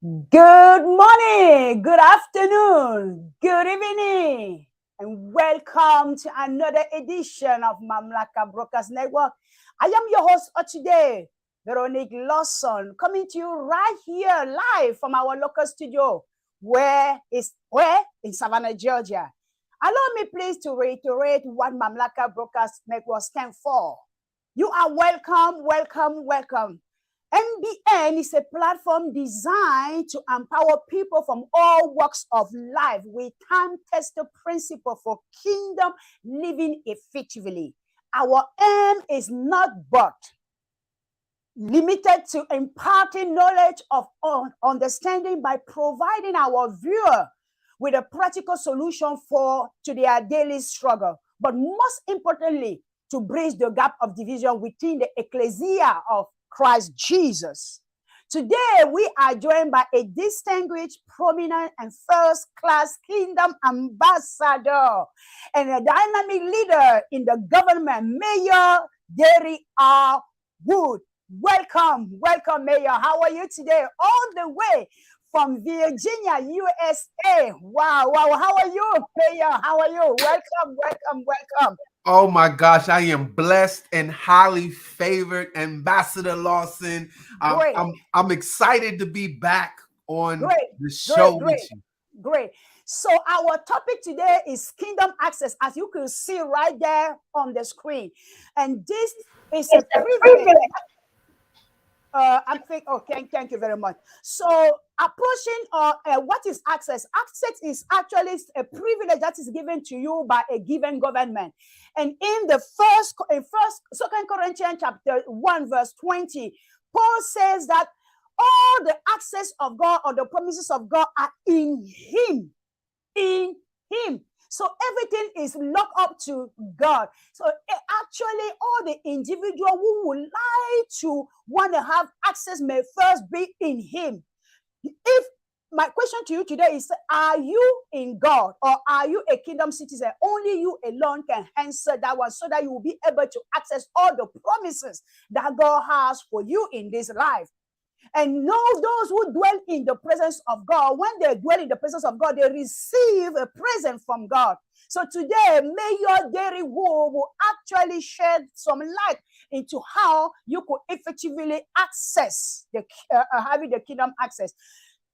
Good morning, good afternoon, good evening, and welcome to another edition of Mamlakak Broadcast Network. I am your host for today, Veronique Lawson, coming to you right here live from our local studio, where in Savannah, Georgia. Allow me please to reiterate what Mamlakak Broadcast Network stands for. You are welcome, welcome, welcome. MBN is a platform designed to empower people from all walks of life with time-tested principles for kingdom living effectively. Our aim is not but limited to imparting knowledge of understanding by providing our viewer with a practical solution to their daily struggle. But most importantly, to bridge the gap of division within the ecclesia of Christ Jesus. Today, we are joined by a distinguished, prominent, and first-class kingdom ambassador and a dynamic leader in the government, Mayor Derry R. Wood. Welcome, Mayor. How are you today? All the way from Virginia, USA. Wow. How are you, Mayor? How are you? Welcome. Oh my gosh, I am blessed and highly favored, Ambassador Lawson. Great. I'm excited to be back on the show with you. Great. So our topic today is kingdom access, as you can see right there on the screen. And this is a privilege. Thank you very much. So approaching what is access? Access is actually a privilege that is given to you by a given government. And in the Second Corinthians chapter 1, verse 20, Paul says that all the access of God or the promises of God are in him. In him. So everything is locked up to God. So actually, all the individual who would like to want to have access may first be in him. If my question to you today is, are you in God or are you a kingdom citizen? Only you alone can answer that one so that you will be able to access all the promises that God has for you in this life. And know those who dwell in the presence of God, when they dwell in the presence of God, they receive a present from God. So today, Mayor Derry Wood will actually shed some light into how you could effectively access having the kingdom access.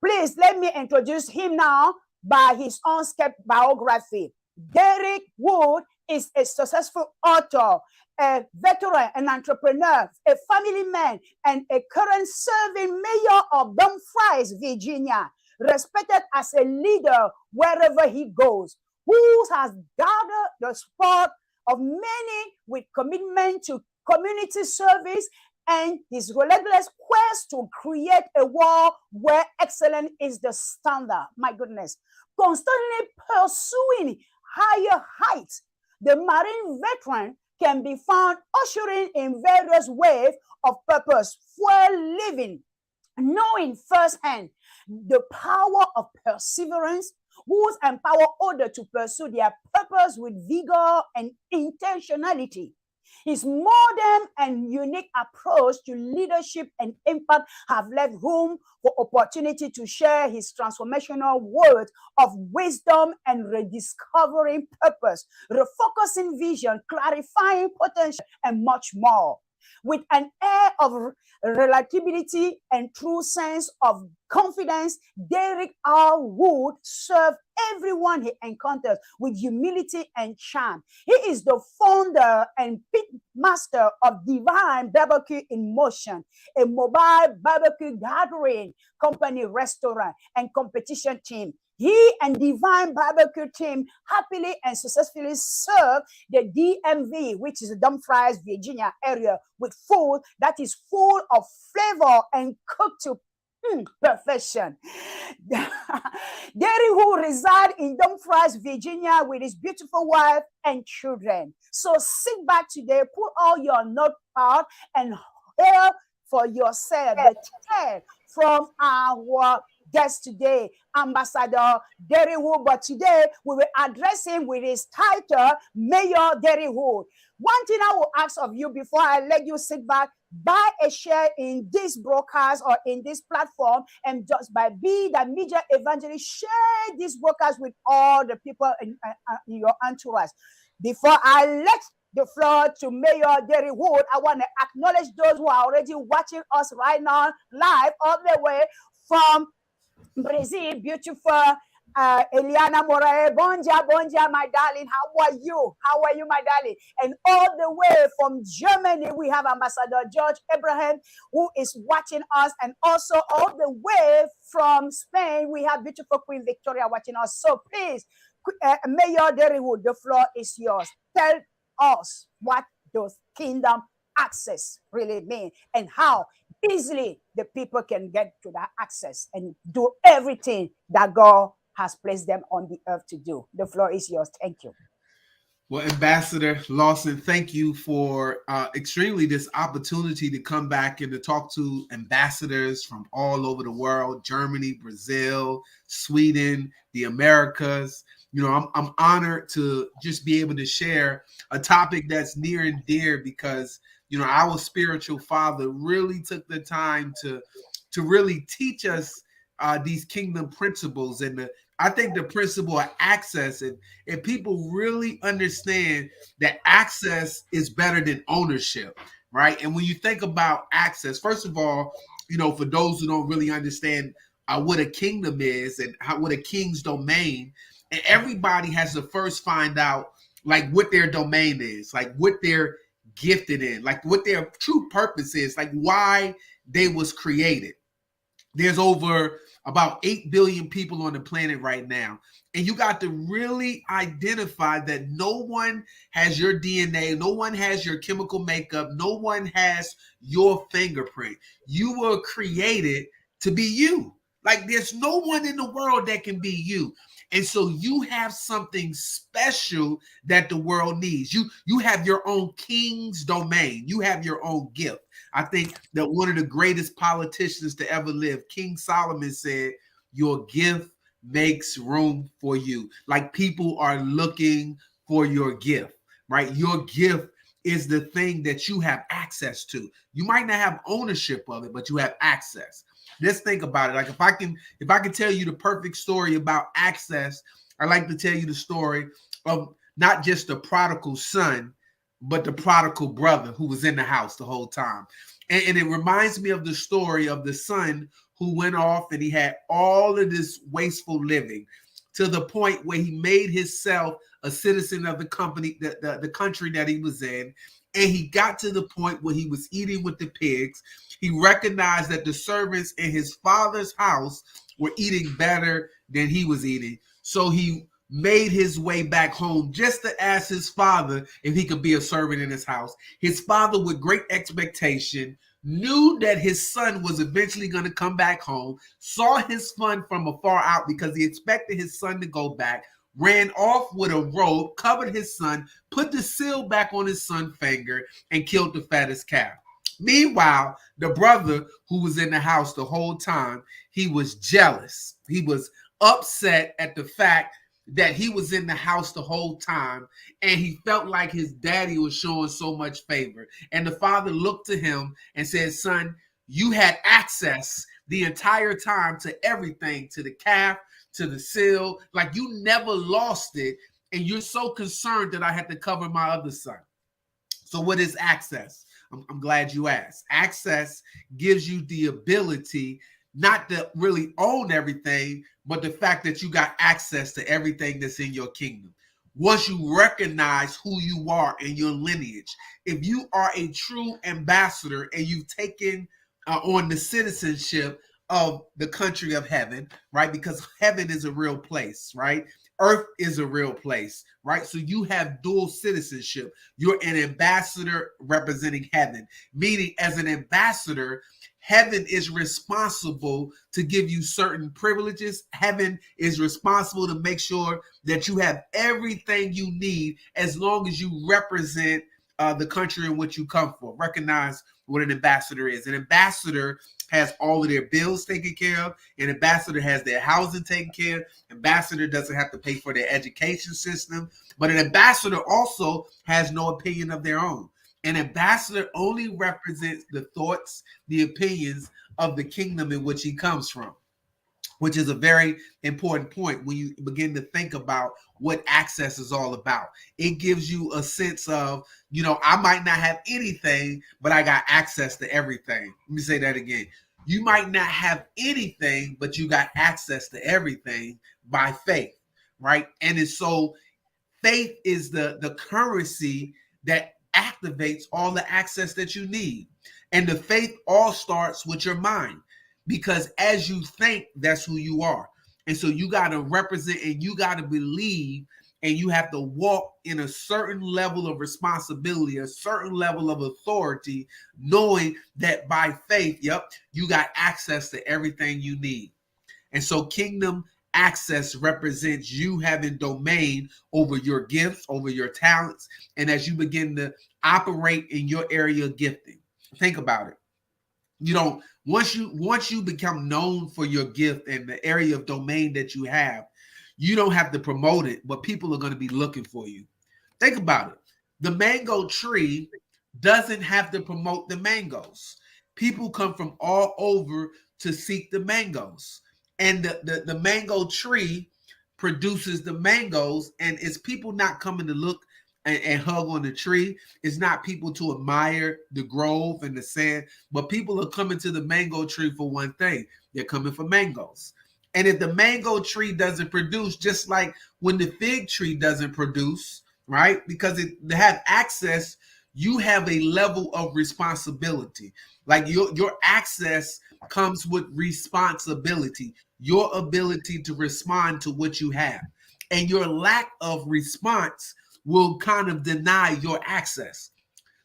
Please let me introduce him now by his own biography. Derry Wood is a successful author, a veteran, an entrepreneur, a family man, and a current serving mayor of Dumfries, Virginia, respected as a leader wherever he goes, who has gathered the support of many with commitment to community service and his relentless quest to create a world where excellence is the standard. My goodness. Constantly pursuing higher heights, the Marine veteran can be found ushering in various waves of purpose for living, knowing firsthand the power of perseverance, who empower others to pursue their purpose with vigor and intentionality. His modern and unique approach to leadership and impact have left room for opportunity to share his transformational words of wisdom and rediscovering purpose, refocusing vision, clarifying potential, and much more. With an air of relatability and true sense of confidence, Derek R. Wood served everyone he encounters with humility and charm. He is the founder and pit master of Divine Barbecue in Motion, a mobile barbecue gathering company, restaurant, and competition team. He and Divine Barbecue team happily and successfully serve the DMV, which is the Dumfries, Virginia area, with food that is full of flavor and cooked to perfection. Derry, who reside in Dumfries, Virginia, with his beautiful wife and children. So sit back today, put all your notepad, and hear for yourself the tale from our guest today, Ambassador Derry Wood. But today we will address him with his title, Mayor Derry Wood. One thing I will ask of you before I let you sit back, buy a share in this broadcast or in this platform, and just by being the media evangelist, share this broadcast with all the people in your entourage. Before I let the floor to Mayor Derry Wood, I want to acknowledge those who are already watching us right now, live all the way from Brazil. Beautiful Eliana Morae, bonja, my darling. How are you? How are you, my darling? And all the way from Germany, we have Ambassador George Abraham, who is watching us. And also all the way from Spain, we have beautiful Queen Victoria watching us. So please, Mayor Derrywood, the floor is yours. Tell us what does kingdom access really mean and how easily the people can get to that access and do everything that God has placed them on the earth to do. The floor is yours. Thank you. Well, Ambassador Lawson, thank you for extremely this opportunity to come back and to talk to ambassadors from all over the world, Germany, Brazil, Sweden, the Americas. You know, I'm honored to just be able to share a topic that's near and dear because, you know, our spiritual father really took the time to really teach us these kingdom principles. And I think the principle of access, if people really understand that access is better than ownership, right? And when you think about access, first of all, you know, for those who don't really understand what a kingdom is and what a king's domain, and everybody has to first find out like what their domain is, like what they're gifted in, like what their true purpose is, like why they was created. There's over about 8 billion people on the planet right now. And you got to really identify that no one has your DNA, no one has your chemical makeup, no one has your fingerprint. You were created to be you. Like there's no one in the world that can be you. And so you have something special that the world needs. You have your own king's domain. You have your own gift. I think that one of the greatest politicians to ever live, King Solomon, said, your gift makes room for you. Like people are looking for your gift, right? Your gift is the thing that you have access to. You might not have ownership of it, but you have access. Let's think about it. Like if I can tell you the perfect story about access, I like to tell you the story of not just the prodigal son, but the prodigal brother who was in the house the whole time. And it reminds me of the story of the son who went off and he had all of this wasteful living to the point where he made himself a citizen of the company, the country that he was in. And he got to the point where he was eating with the pigs. He recognized that the servants in his father's house were eating better than he was eating. So he made his way back home just to ask his father if he could be a servant in his house. His father, with great expectation, knew that his son was eventually going to come back home, saw his son from afar out because he expected his son to go back, ran off with a robe, covered his son, put the seal back on his son's finger, and killed the fattest calf. Meanwhile, the brother who was in the house the whole time, he was jealous. He was upset at the fact that he was in the house the whole time, and he felt like his daddy was showing so much favor. And the father looked to him and said, son, you had access the entire time to everything, to the calf, to the seal, like you never lost it, and you're so concerned that I had to cover my other son. So what is access? I'm glad you asked. Access gives you the ability not to really own everything, but the fact that you got access to everything that's in your kingdom. Once you recognize who you are and your lineage, if you are a true ambassador and you've taken on the citizenship of the country of heaven, right? Because heaven is a real place, right? Earth is a real place, right? So you have dual citizenship. You're an ambassador representing heaven, meaning as an ambassador, heaven is responsible to give you certain privileges. Heaven is responsible to make sure that you have everything you need as long as you represent the country in which you come from. Recognize what an ambassador is. An ambassador has all of their bills taken care of. An ambassador has their housing taken care of. Ambassador doesn't have to pay for their education system. But an ambassador also has no opinion of their own. An ambassador only represents the thoughts, the opinions of the kingdom in which he comes from, which is a very important point when you begin to think about what access is all about. It gives you a sense of, I might not have anything, but I got access to everything. Let me say that again. You might not have anything, but you got access to everything by faith, right? And it's so faith is the currency that activates all the access that you need. And the faith all starts with your mind, because as you think, that's who you are. And so you got to represent and you got to believe, and you have to walk in a certain level of responsibility, a certain level of authority, knowing that by faith, you got access to everything you need. And so kingdom access represents you having domain over your gifts, over your talents, and as you begin to operate in your area of gifting. Think about it. Once you become known for your gift and the area of domain that you have, you don't have to promote it, but people are going to be looking for you. Think about it. The mango tree doesn't have to promote the mangoes. People come from all over to seek the mangoes. And the mango tree produces the mangoes, and it's people not coming to look and hug on the tree. It's not people to admire the grove and the sand, but people are coming to the mango tree for one thing. They're coming for mangoes. And if the mango tree doesn't produce, just like when the fig tree doesn't produce, right? Because they have access, you have a level of responsibility. Like your access comes with responsibility, your ability to respond to what you have. And your lack of response will kind of deny your access.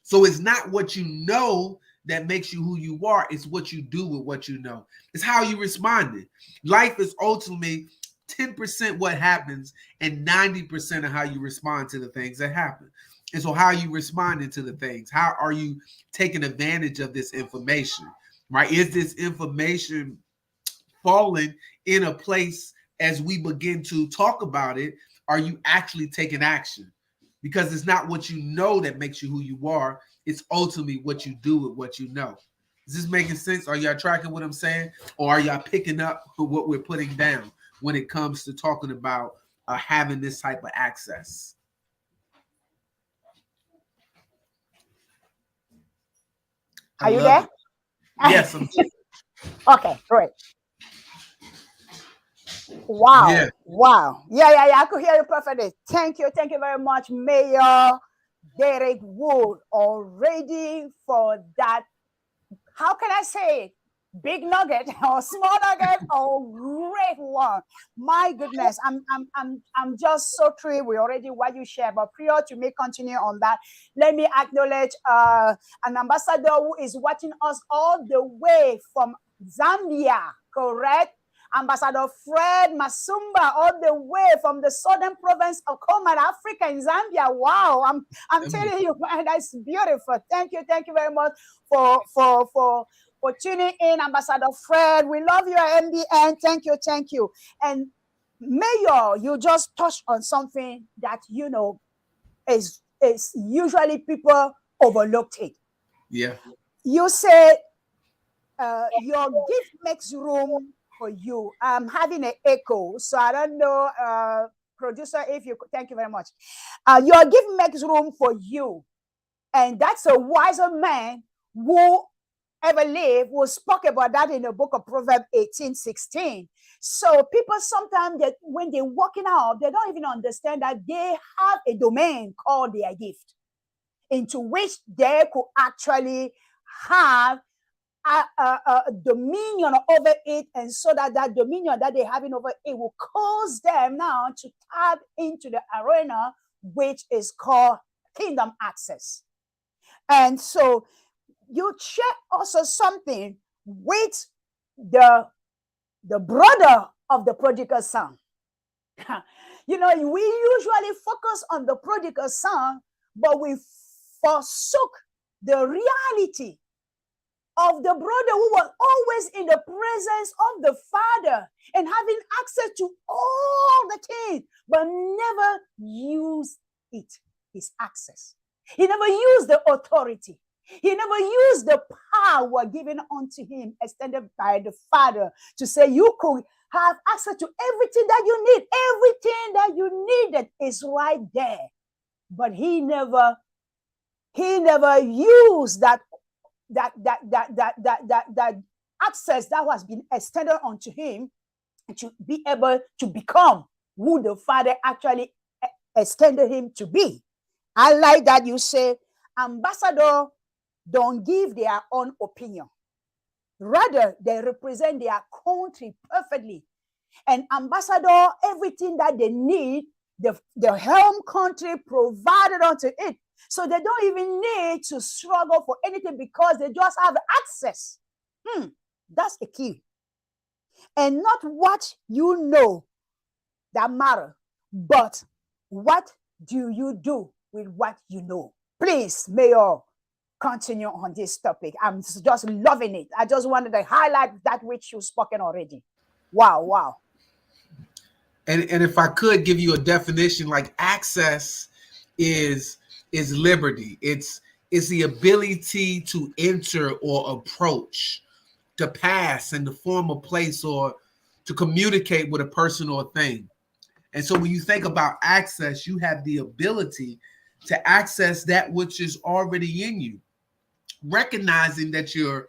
So it's not what you know that makes you who you are. It's what you do with what you know. It's how you responded. Life is ultimately 10% what happens and 90% of how you respond to the things that happen. And so how are you responding to the things? How are you taking advantage of this information, right? Is this information falling in a place as we begin to talk about it? Are you actually taking action? Because it's not what you know that makes you who you are. It's ultimately what you do with what you know. Is this making sense? Are y'all tracking what I'm saying? Or are y'all picking up what we're putting down when it comes to talking about having this type of access? Are you there? Yes. Okay, great. Wow. Yeah. Wow. Yeah. I could hear you perfectly. Thank you very much, Mayor Derek Wood, already for that. How can I say it? Big nugget or small nugget or great one. My goodness, I'm just so thrilled with already what you shared. But prior to me continue on that, let me acknowledge an ambassador who is watching us all the way from Zambia, correct? Ambassador Fred Masumba, all the way from the southern province of Coman, Africa, in Zambia. Wow, I'm telling you, man, that's beautiful. Thank you very much for tuning in, Ambassador Fred. We love you at MBN. Thank you. And Mayor, you just touched on something that is usually people overlooked it. Yeah. You said your gift makes room for you. I'm having an echo, so I don't know, producer, if you could. Thank you very much. Your gift makes room for you, and that's a wiser man who ever lived, who spoke about that in the book of Proverbs 18:16. So people sometimes, that when they're walking out, they don't even understand that they have a domain called their gift, into which they could actually have a dominion over it, and so that dominion that they have over it will cause them now to tap into the arena which is called kingdom access. And so you share also something with the brother of the prodigal son. We usually focus on the prodigal son, but we forsook the reality of the brother who was always in the presence of the Father and having access to all the things, but never used it, his access. He never used the authority. He never used the power given unto him, extended by the Father, to say you could have access to everything that you need. Everything that you needed is right there. But he never used that access that has been extended unto him to be able to become who the Father actually extended him to be. I like that you say ambassador don't give their own opinion. Rather, they represent their country perfectly. And ambassador, everything that they need, the home country provided unto it. So they don't even need to struggle for anything because they just have access. That's the key. And not what you know that matter, but what do you do with what you know? Please, Mayor, continue on this topic. I'm just loving it. I just wanted to highlight that which you've spoken already. Wow. And if I could give you a definition, like access is liberty. It's the ability to enter or approach, to pass and to form a place or to communicate with a person or a thing. And so when you think about access, you have the ability to access that which is already in you, recognizing that your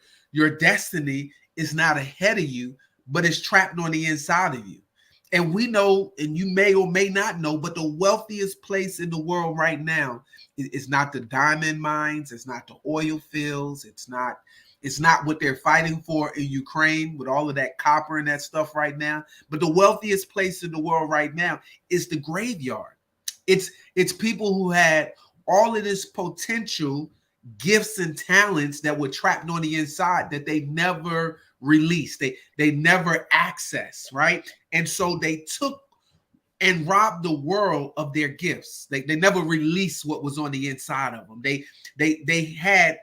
destiny is not ahead of you, but it's trapped on the inside of you. And we know, and you may or may not know, but the wealthiest place in the world right now is not the diamond mines, it's not the oil fields, it's not what they're fighting for in Ukraine with all of that copper and that stuff right now. But the wealthiest place in the world right now is the graveyard. It's people who had all of this potential, gifts and talents that were trapped on the inside that they never released, they never accessed, right? And so they took and robbed the world of their gifts. They never released what was on the inside of them. They had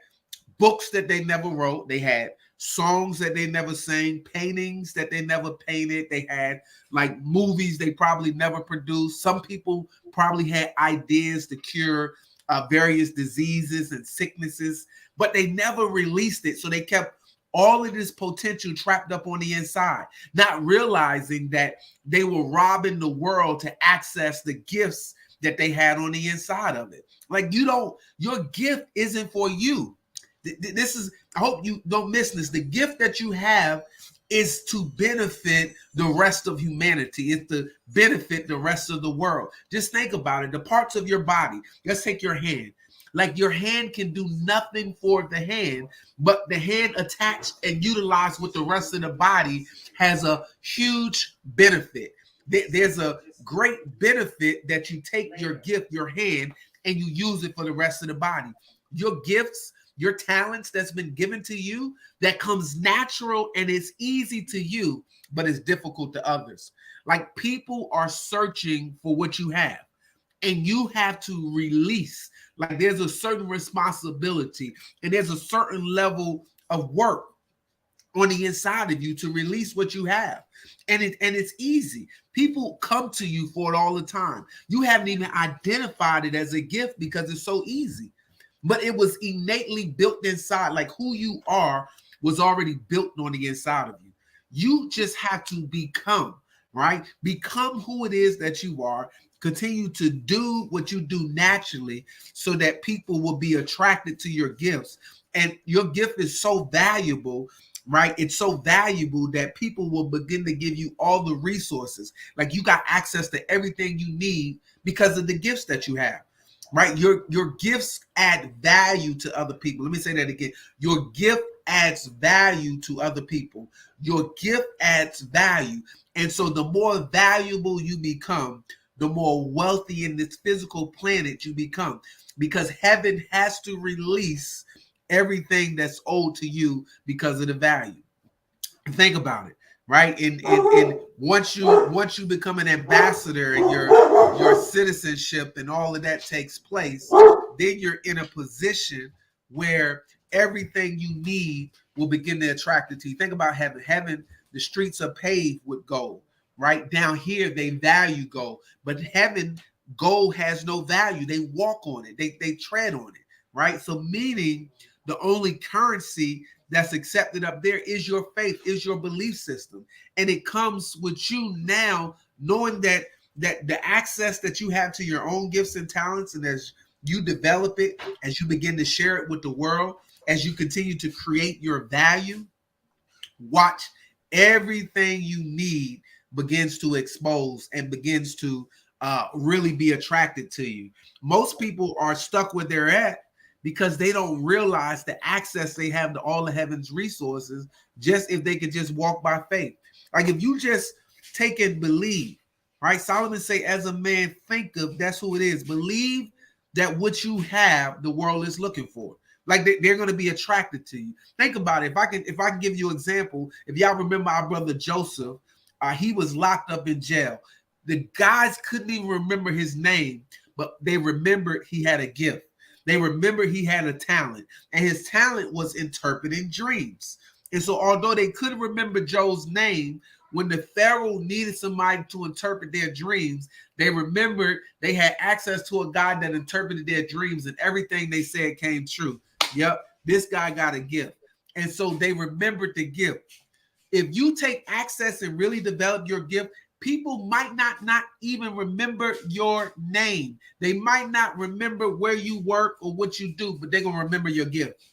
books that they never wrote. They had songs that they never sang, paintings that they never painted. They had like movies they probably never produced. Some people probably had ideas to cure various diseases and sicknesses, but they never released it. So they kept all of this potential trapped up on the inside, not realizing that they were robbing the world to access the gifts that they had on the inside of it. Like your gift isn't for you. This is, I hope you don't miss this. The gift that you have is to benefit the rest of humanity. It's to benefit the rest of the world. Just think about it. The parts of your body. Let's take your hand. Like your hand can do nothing for the hand, but the hand attached and utilized with the rest of the body has a huge benefit. There's a great benefit that you take your gift, your hand, and you use it for the rest of the body. Your gifts, your talents that's been given to you, that comes natural and it's easy to you, but it's difficult to others. Like people are searching for what you have, and you have to release. Like there's a certain responsibility and there's a certain level of work on the inside of you to release what you have. And it's easy. People come to you for it all the time. You haven't even identified it as a gift because it's so easy. But it was innately built inside. Like who you are was already built on the inside of you. You just have to become, right? Become who it is that you are. Continue to do what you do naturally so that people will be attracted to your gifts. And your gift is so valuable, right? It's so valuable that people will begin to give you all the resources. Like you got access to everything you need because of the gifts that you have. Right? Your gifts add value to other people. Let me say that again. Your gift adds value to other people. Your gift adds value. And so the more valuable you become, the more wealthy in this physical planet you become, because heaven has to release everything that's owed to you because of the value. Think about it. Right. And once you become an ambassador and your citizenship and all of that takes place, then you're in a position where everything you need will begin to attract it to you. Think about heaven. Heaven, the streets are paved with gold, right? Down here, they value gold, but heaven, gold has no value. They walk on it. They tread on it, right? So meaning the only currency that's accepted up there is your faith, is your belief system. And it comes with you now knowing that the access that you have to your own gifts and talents, and as you develop it, as you begin to share it with the world, as you continue to create your value, watch everything you need begins to expose and begins to really be attracted to you. Most people are stuck where they're at because they don't realize the access they have to all of heaven's resources, just if they could just walk by faith. Like if you just take and believe, right? Solomon say, as a man think of, that's who it is. Believe that what you have, the world is looking for. Like they're going to be attracted to you. Think about it. If I can give you an example, if y'all remember our brother Joseph, he was locked up in jail. The guys couldn't even remember his name, but they remembered he had a gift. They remember he had a talent, and his talent was interpreting dreams. And so although they couldn't remember Joe's name, when the Pharaoh needed somebody to interpret their dreams, they remembered they had access to a guy that interpreted their dreams, and everything they said came true. Yep, this guy got a gift. And so they remembered the gift. If you take access and really develop your gift, people might not even remember your name. They might not remember where you work or what you do, but they're going to remember your gift.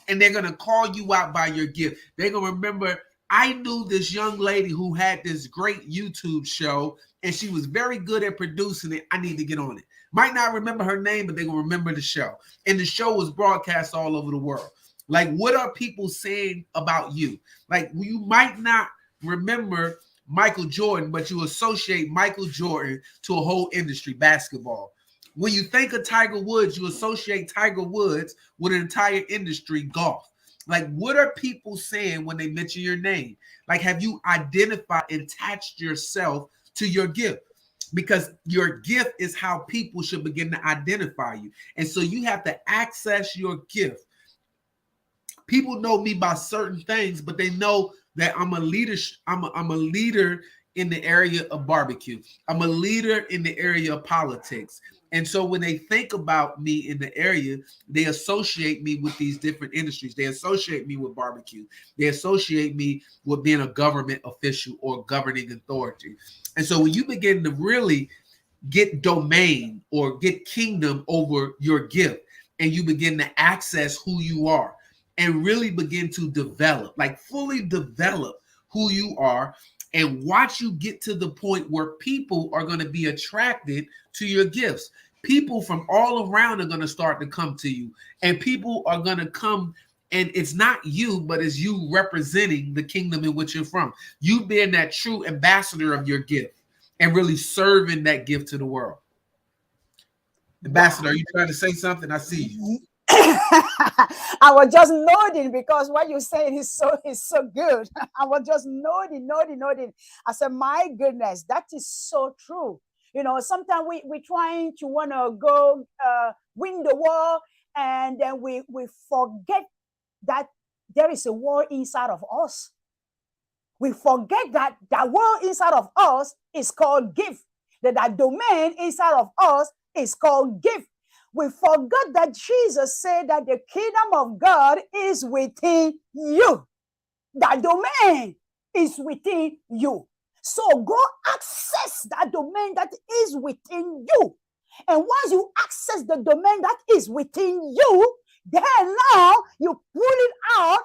And they're going to call you out by your gift. They're going to remember, I knew this young lady who had this great YouTube show, and she was very good at producing it. I need to get on it. Might not remember her name, but they're going to remember the show. And the show was broadcast all over the world. Like, what are people saying about you? Like, you might not remember Michael Jordan, but you associate Michael Jordan to a whole industry, basketball. When you think of Tiger Woods, you associate Tiger Woods with an entire industry, golf. Like, what are people saying when they mention your name? Like, have you identified and attached yourself to your gift? Because your gift is how people should begin to identify you. And so you have to access your gift. People know me by certain things, but they know that I'm a leader. I'm a leader in the area of barbecue. I'm a leader in the area of politics. And so when they think about me in the area, they associate me with these different industries. They associate me with barbecue. They associate me with being a government official or governing authority. And so when you begin to really get domain or get kingdom over your gift, and you begin to access who you are and really begin to develop, like fully develop who you are, and watch you get to the point where people are going to be attracted to your gifts. People from all around are going to start to come to you, and people are going to come, and it's not you, but it's you representing the kingdom in which you're from. You being that true ambassador of your gift and really serving that gift to the world. Ambassador, are you trying to say something? I see you. I was just nodding because what you're saying is so good. I was just nodding. I said, my goodness, that is so true. You know, sometimes we're trying to want to go win the war, and then we forget that there is a war inside of us. We forget that that war inside of us is called gift. That domain inside of us is called gift. We forgot that Jesus said that the kingdom of God is within you. That domain is within you. So go access that domain that is within you. And once you access the domain that is within you, then now you pull it out,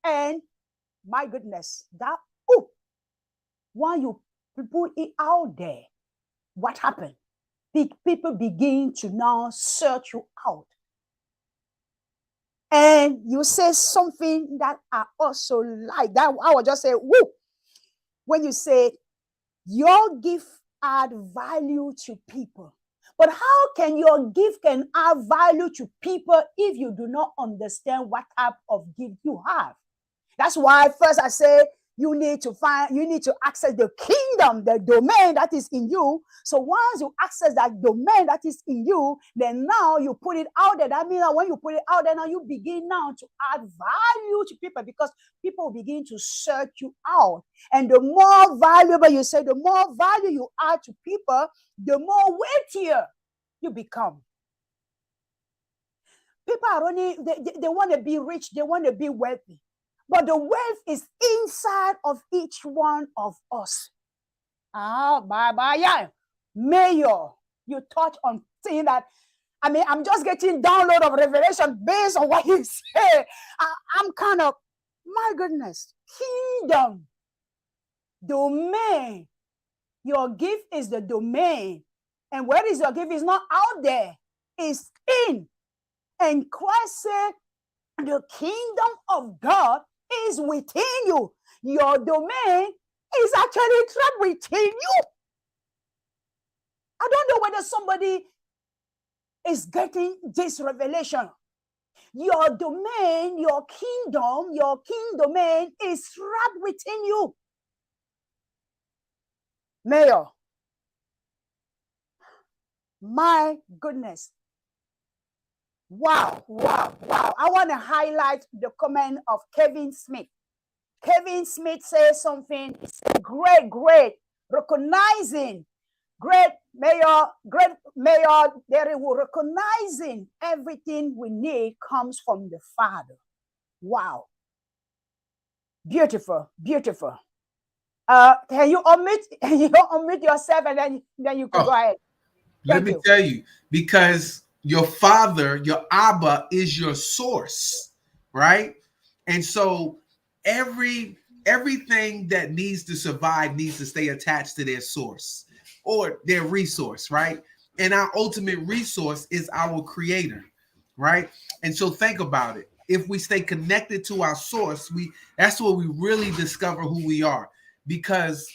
and my goodness, that while you put it out there, what happened? People begin to now search you out. And you say something that I also like. That I will just say, woo. When you say your gift add value to people. But how can your gift can add value to people if you do not understand what type of gift you have? That's why first I say You need to access the kingdom, the domain that is in you. So once you access that domain that is in you, then now you put it out there. That means that when you put it out there, now you begin now to add value to people, because people begin to search you out. And the more valuable you say, the more value you add to people, the more weightier you become. People are running, they want to be rich, they want to be wealthy. But the wealth is inside of each one of us. Yeah. Mayor, you touch on saying that. I mean, I'm just getting download of revelation based on what you say. I'm kind of, my goodness, kingdom, domain. Your gift is the domain. And where is your gift? It's not out there. It's in. And Christ said, the kingdom of God is within you. Your domain is actually trapped within you. I don't know whether somebody is getting this revelation. Your domain, your king domain is trapped within you. Mayor, my goodness. Wow. I want to highlight the comment of Kevin Smith. Kevin Smith says something. It's great, recognizing, great mayor, there will recognizing everything we need comes from the Father. Wow. Beautiful. Can you unmute yourself, and then you can go ahead. Let me tell you, because your father, your Abba, is your source, right? And so everything that needs to survive needs to stay attached to their source or their resource, right? And our ultimate resource is our creator, right? And so think about it. If we stay connected to our source, that's where we really discover who we are, because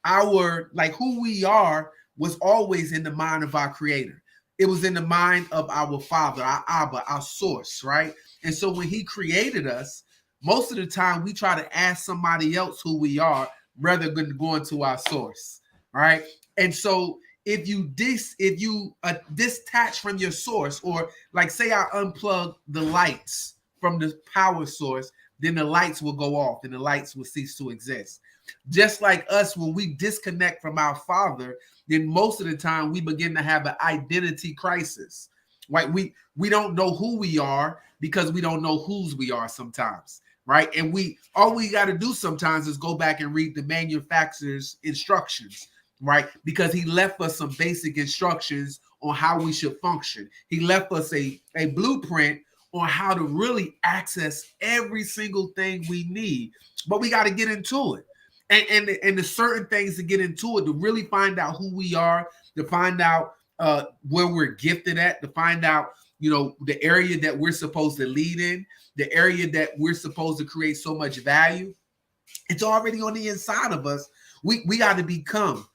who we are was always in the mind of our creator. It was in the mind of our Father, our Abba, our source, right? And so when he created us, most of the time we try to ask somebody else who we are rather than going to our source, right? And so if you detach from your source, or like say I unplug the lights from the power source, then the lights will go off and the lights will cease to exist. Just like us, when we disconnect from our Father, then most of the time we begin to have an identity crisis. Right? We don't know who we are because we don't know whose we are sometimes. Right? And all we got to do sometimes is go back and read the manufacturer's instructions, right? Because he left us some basic instructions on how we should function. He left us a blueprint on how to really access every single thing we need. But we got to get into it. And the certain things to get into it, to really find out who we are, to find out where we're gifted at, to find out, the area that we're supposed to lead in, the area that we're supposed to create so much value. It's already on the inside of us. We got to become,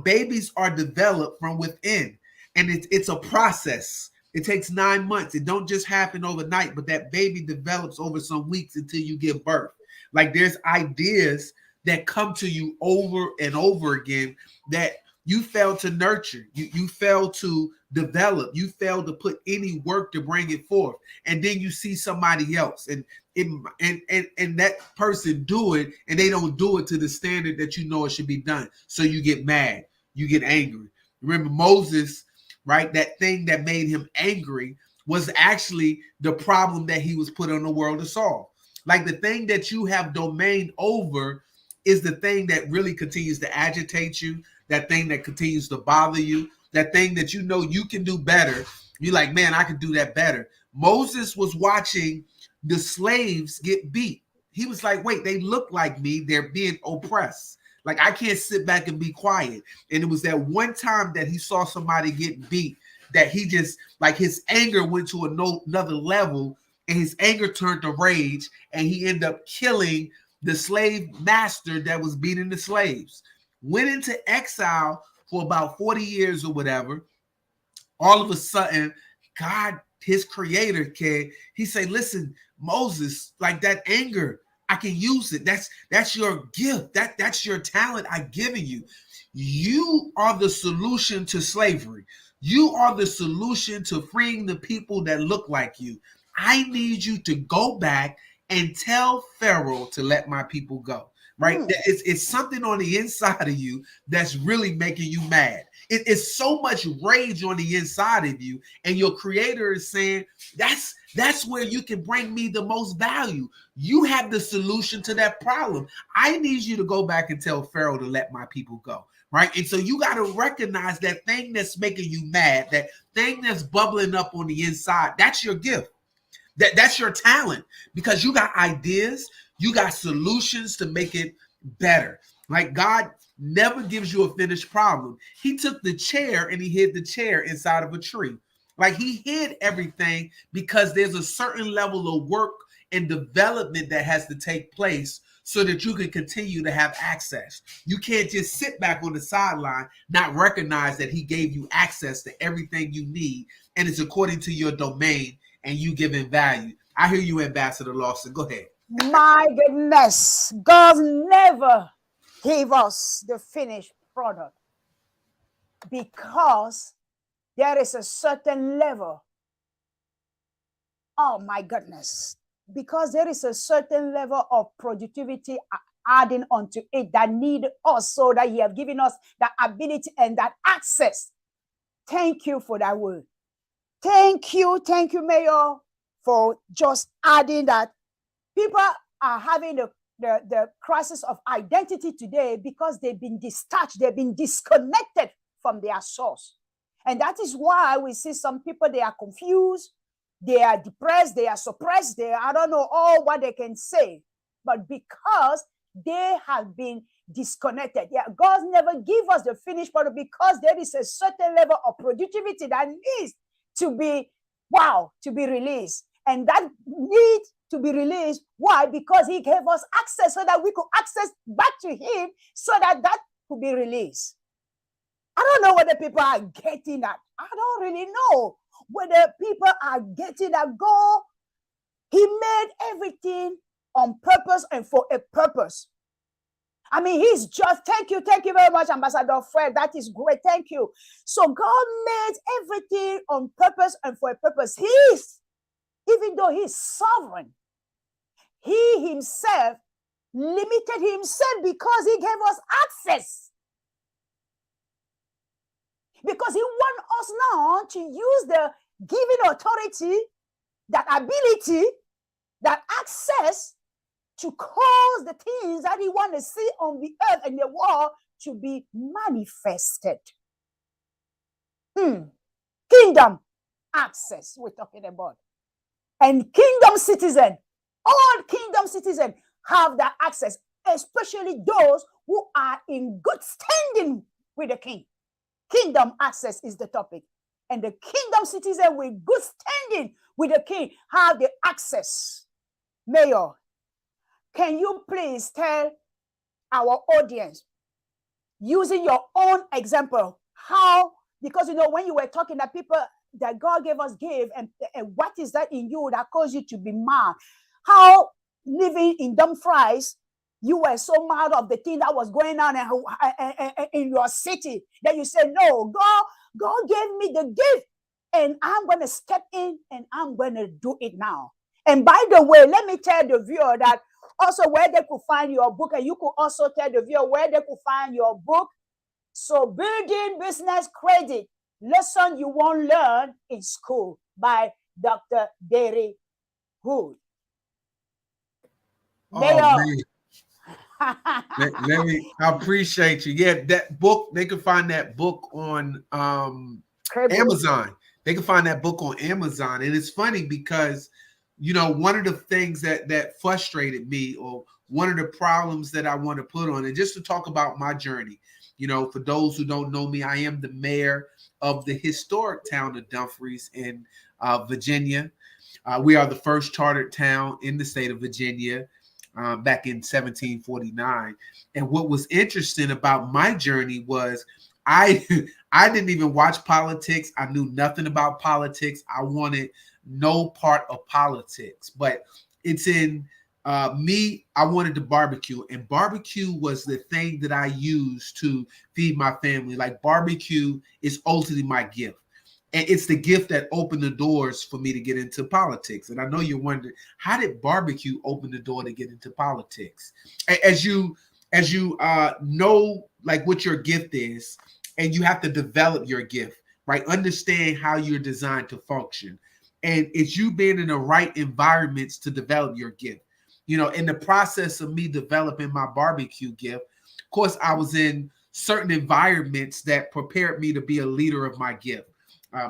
babies are developed from within, and it's a process. It takes 9 months. It don't just happen overnight, but that baby develops over some weeks until you give birth. Like there's ideas that come to you over and over again that you fail to nurture, you fail to develop, you fail to put any work to bring it forth, and then you see somebody else and that person do it, and they don't do it to the standard that it should be done. So you get mad, you get angry. Remember Moses, right? That thing that made him angry was actually the problem that he was put on the world to solve. Like the thing that you have domain over is the thing that really continues to agitate you, that thing that continues to bother you, that thing that you can do better. You're like, man, I can do that better. Moses was watching the slaves get beat. He was like, wait, they look like me. They're being oppressed. Like, I can't sit back and be quiet. And it was that one time that he saw somebody get beat that he just, like, his anger went to another level, and his anger turned to rage, and he ended up killing the slave master that was beating the slaves. Went into exile for about 40 years or whatever. All of a sudden, God, his creator, he said, listen, Moses, like that anger, I can use it. That's your gift. That's your talent I've given you. You are the solution to slavery. You are the solution to freeing the people that look like you. I need you to go back and tell Pharaoh to let my people go. Right? It's something on the inside of you that's really making you mad. It's so much rage on the inside of you, and your creator is saying, that's where you can bring me the most value. You have the solution to that problem. I need you to go back and tell Pharaoh to let my people go. Right. And so you got to recognize that thing that's making you mad, that thing that's bubbling up on the inside. That's your gift. That's your talent, because you got ideas, you got solutions to make it better. Like, God never gives you a finished problem. He took the chair and he hid the chair inside of a tree. Like, he hid everything because there's a certain level of work and development that has to take place so that you can continue to have access. You can't just sit back on the sideline, not recognize that he gave you access to everything you need, and it's according to your domain and you giving value. I hear you, Ambassador Lawson. Go ahead. My goodness, God never gave us the finished product because there is a certain level. Oh my goodness. Because there is a certain level of productivity adding onto it that need us, so that he have given us that ability and that access. Thank you for that word. Thank you, Mayor, for just adding that. People are having the crisis of identity today because they've been detached, they've been disconnected from their source. And that is why we see some people, they are confused, they are depressed, they are suppressed, I don't know all what they can say. But because they have been disconnected. Yeah, God never give us the finished product because there is a certain level of productivity that needs to be, to be released. And that need to be released. Why? Because he gave us access so that we could access back to him so that could be released. I don't know whether people are getting that. I don't really know whether people are getting that. God, he made everything on purpose and for a purpose. I mean, he's just, thank you very much, Ambassador Fred. That is great. Thank you. So God made everything on purpose and for a purpose. Even though he's sovereign, he himself limited himself because he gave us access. Because he wants us now to use the given authority, that ability, that access to cause the things that he wants to see on the earth and the world to be manifested. Kingdom access we're talking about. And kingdom citizen, all kingdom citizens have that access, especially those who are in good standing with the king. Kingdom access is the topic. And the kingdom citizen with good standing with the king have the access. Mayor, can you please tell our audience, using your own example, how, because when you were talking that people, that God gave us give, and what is that in you that caused you to be mad? How living in Dumfries, you were so mad of the thing that was going on in your city that you said, no, God gave me the gift and I'm going to step in and I'm going to do it now. And by the way, let me tell the viewer that also where they could find your book, and you could also tell the viewer where they could find your book. So, Building Business Credit, lesson you won't learn in school, by Dr. Derry Hood. Let me, I appreciate you. Yeah, that book, they can find that book on Amazon. They can find that book on Amazon. And it's funny because, one of the things that frustrated me, or one of the problems that I want to put on, and just to talk about my journey, for those who don't know me, I am the mayor of the historic town of Dumfries in Virginia. We are the first chartered town in the state of Virginia back in 1749. And what was interesting about my journey was I didn't even watch politics. I knew nothing about politics. I wanted no part of politics. But it's in I wanted to barbecue, and barbecue was the thing that I used to feed my family. Like, barbecue is ultimately my gift. And it's the gift that opened the doors for me to get into politics. And I know you're wondering, how did barbecue open the door to get into politics? As you know, like, what your gift is, and you have to develop your gift, right? Understand how you're designed to function. And it's you being in the right environments to develop your gift. In the process of me developing my barbecue gift, of course, I was in certain environments that prepared me to be a leader of my gift.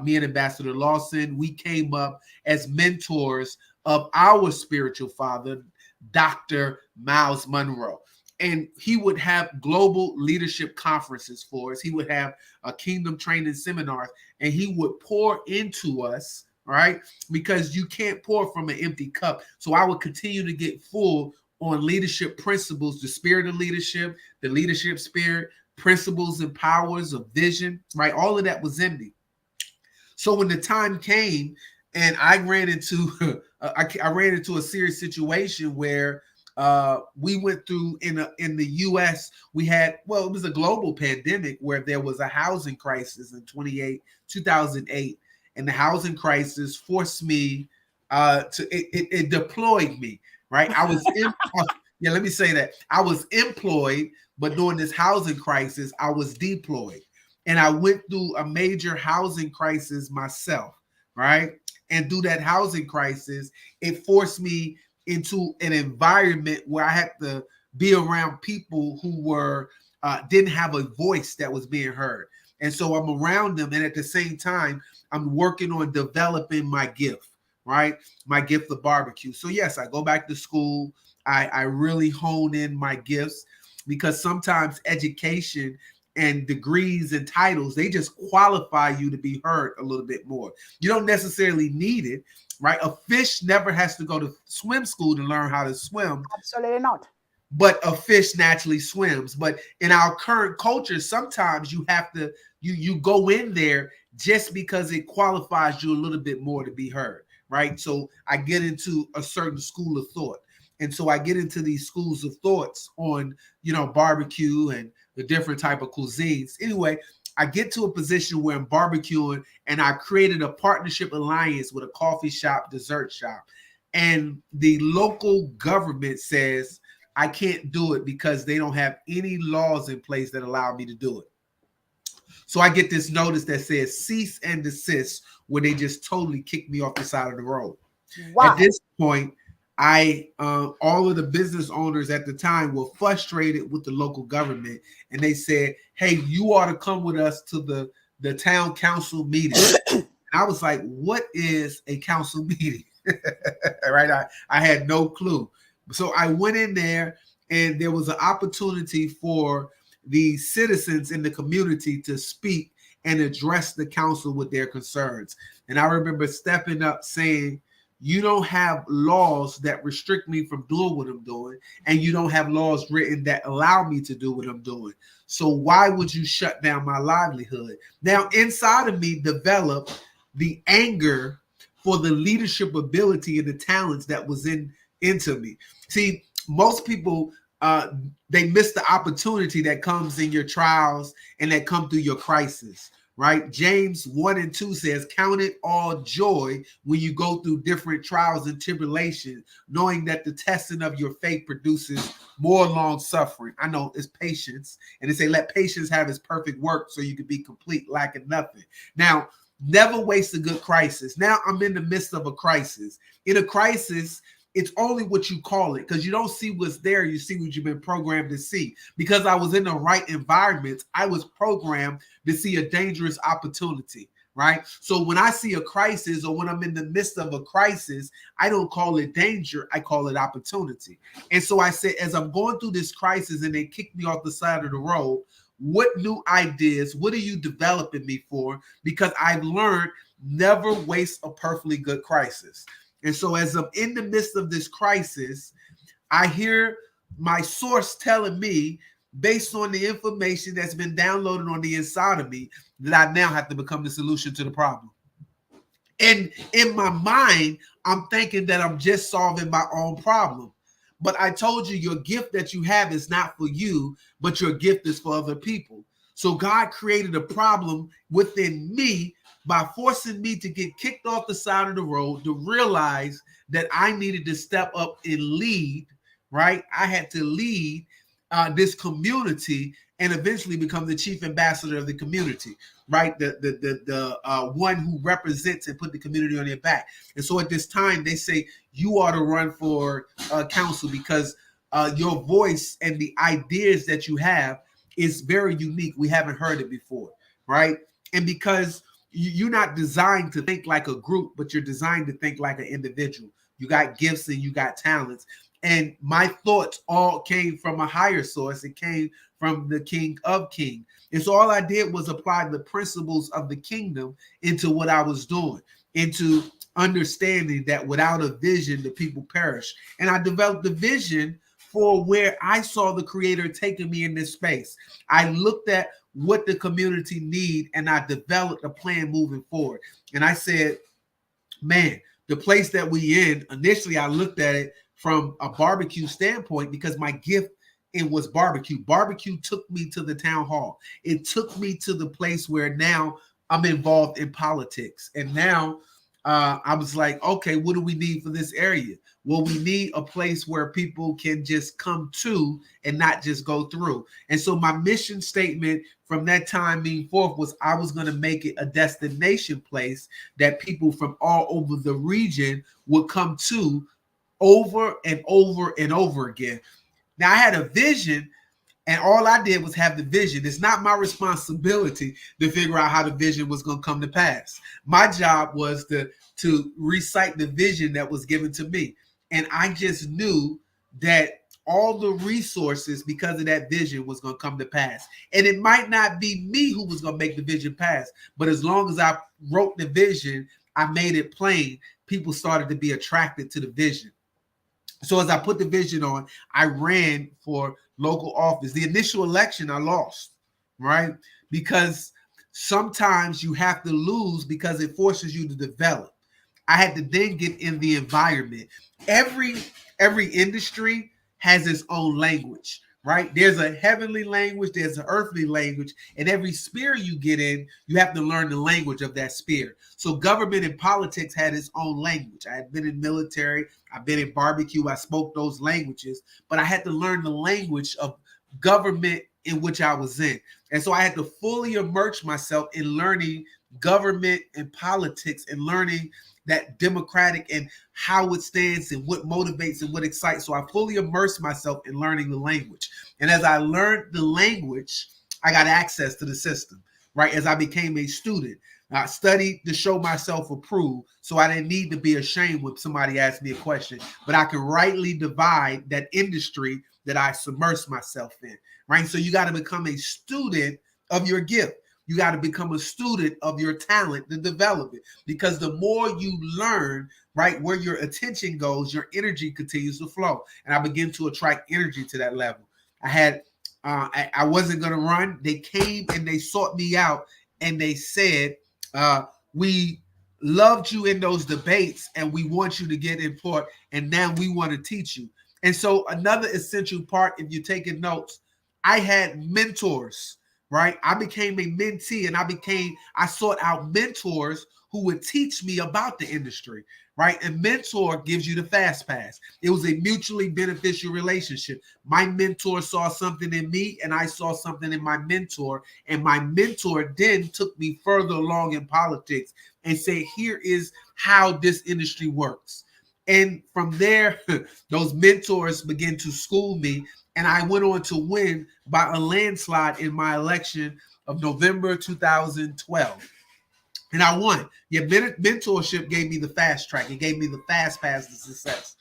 Me and Ambassador Lawson, we came up as mentors of our spiritual father, Dr. Miles Monroe. And he would have global leadership conferences for us. He would have a kingdom training seminars, and he would pour into us, right? Because you can't pour from an empty cup. So I would continue to get full on leadership principles, the spirit of leadership, the leadership spirit, principles and powers of vision, right? All of that was in me. So when the time came, and I ran into a serious situation where we went through in the U.S. We had, well, it was a global pandemic where there was a housing crisis in 2008, and the housing crisis forced me it deployed me, right? I was yeah, let me say that. I was employed, but during this housing crisis, I was deployed. And I went through a major housing crisis myself, right? And through that housing crisis, it forced me into an environment where I had to be around people who were didn't have a voice that was being heard. And so I'm around them, and at the same time, I'm working on developing my gift, right? My gift of barbecue. So yes, I go back to school. I really hone in my gifts, because sometimes education and degrees and titles, they just qualify you to be heard a little bit more. You don't necessarily need it, right? A fish never has to go to swim school to learn how to swim. Absolutely not. But a fish naturally swims. But in our current culture, sometimes you have to, you go in there just because it qualifies you a little bit more to be heard, right? So I get into a certain school of thought. And so I get into these schools of thoughts on, barbecue and the different type of cuisines. Anyway, I get to a position where I'm barbecuing, and I created a partnership alliance with a coffee shop, dessert shop. And the local government says I can't do it because they don't have any laws in place that allow me to do it. So I get this notice that says cease and desist, where they just totally kick me off the side of the road. Wow. At this point, all of the business owners at the time were frustrated with the local government, and they said, hey, you ought to come with us to the town council meeting. And I was like, what is a council meeting? Right? I had no clue. So I went in there, and there was an opportunity for the citizens in the community to speak and address the council with their concerns. And I remember stepping up saying, you don't have laws that restrict me from doing what I'm doing, and you don't have laws written that allow me to do what I'm doing. So why would you shut down my livelihood? Now, inside of me developed the anger for the leadership ability and the talents that was into me. See, most people, they miss the opportunity that comes in your trials and that come through your crisis. Right? James 1:2 says, count it all joy when you go through different trials and tribulations, knowing that the testing of your faith produces more long suffering. I know it's patience. And they say, let patience have its perfect work so you can be complete, lacking nothing. Now, never waste a good crisis. Now I'm in the midst of a crisis. In a crisis, it's only what you call it, because you don't see what's there. You see what you've been programmed to see. Because I was in the right environment, I was programmed to see a dangerous opportunity, right? So when I see a crisis, or when I'm in the midst of a crisis, I don't call it danger. I call it opportunity. And so I said, as I'm going through this crisis and they kick me off the side of the road, what new ideas, what are you developing me for? Because I've learned never waste a perfectly good crisis. And so as I'm in the midst of this crisis, I hear my source telling me, based on the information that's been downloaded on the inside of me, that I now have to become the solution to the problem. And in my mind, I'm thinking that I'm just solving my own problem. But I told you your gift that you have is not for you, but your gift is for other people. So God created a problem within me by forcing me to get kicked off the side of the road, to realize that I needed to step up and lead, right? I had to lead this community and eventually become the chief ambassador of the community, right? The one who represents and put the community on their back. And so at this time, they say you ought to run for council because your voice and the ideas that you have is very unique. We haven't heard it before, right? And because you're not designed to think like a group, but you're designed to think like an individual. You got gifts and you got talents. And my thoughts all came from a higher source. It came from the King of Kings. And so all I did was apply the principles of the kingdom into what I was doing, into understanding that without a vision, the people perish. And I developed the vision for where I saw the Creator taking me in this space. I looked at what the community need and I developed a plan moving forward. And I said, man, the place that we in, initially I looked at it from a barbecue standpoint because my gift, it was barbecue. Barbecue took me to the town hall. It took me to the place where now I'm involved in politics. And now I was like, okay, what do we need for this area? Well, we need a place where people can just come to and not just go through. And so my mission statement from that time being forth was I was going to make it a destination place that people from all over the region would come to over and over and over again. Now I had a vision and all I did was have the vision. It's not my responsibility to figure out how the vision was going to come to pass. My job was to recite the vision that was given to me. And I just knew that all the resources because of that vision was going to come to pass. And it might not be me who was going to make the vision pass, but as long as I wrote the vision, I made it plain, people started to be attracted to the vision. So as I put the vision on, I ran for local office. The initial election, I lost, right? Because sometimes you have to lose because it forces you to develop. I had to then get in the environment. Every industry has its own language, right? There's a heavenly language, there's an earthly language, and every sphere you get in, you have to learn the language of that sphere. So government and politics had its own language. I had been in military, I've been in barbecue, I spoke those languages, but I had to learn the language of government in which I was in. And so I had to fully immerse myself in learning government and politics and learning that democratic and how it stands and what motivates and what excites. So I fully immersed myself in learning the language. And as I learned the language, I got access to the system, right? As I became a student, I studied to show myself approved. So I didn't need to be ashamed when somebody asked me a question, but I could rightly divide that industry that I submersed myself in, right? So you got to become a student of your gift. You got to become a student of your talent to develop it, because the more you learn, right, where your attention goes, your energy continues to flow. And I began to attract energy to that level. I wasn't going to run. They came and they sought me out and they said, we loved you in those debates and we want you to get in part. And now we want to teach you. And so another essential part, if you're taking notes, I had mentors. Right, I became a mentee, and I sought out mentors who would teach me about the industry. Right, a mentor gives you the fast pass. It was a mutually beneficial relationship. My mentor saw something in me, and I saw something in my mentor, and my mentor then took me further along in politics and said, "Here is how this industry works." And from there, those mentors began to school me. And I went on to win by a landslide in my election of November 2012. And I won. Yeah, mentorship gave me the fast track. It gave me the fast pass to success.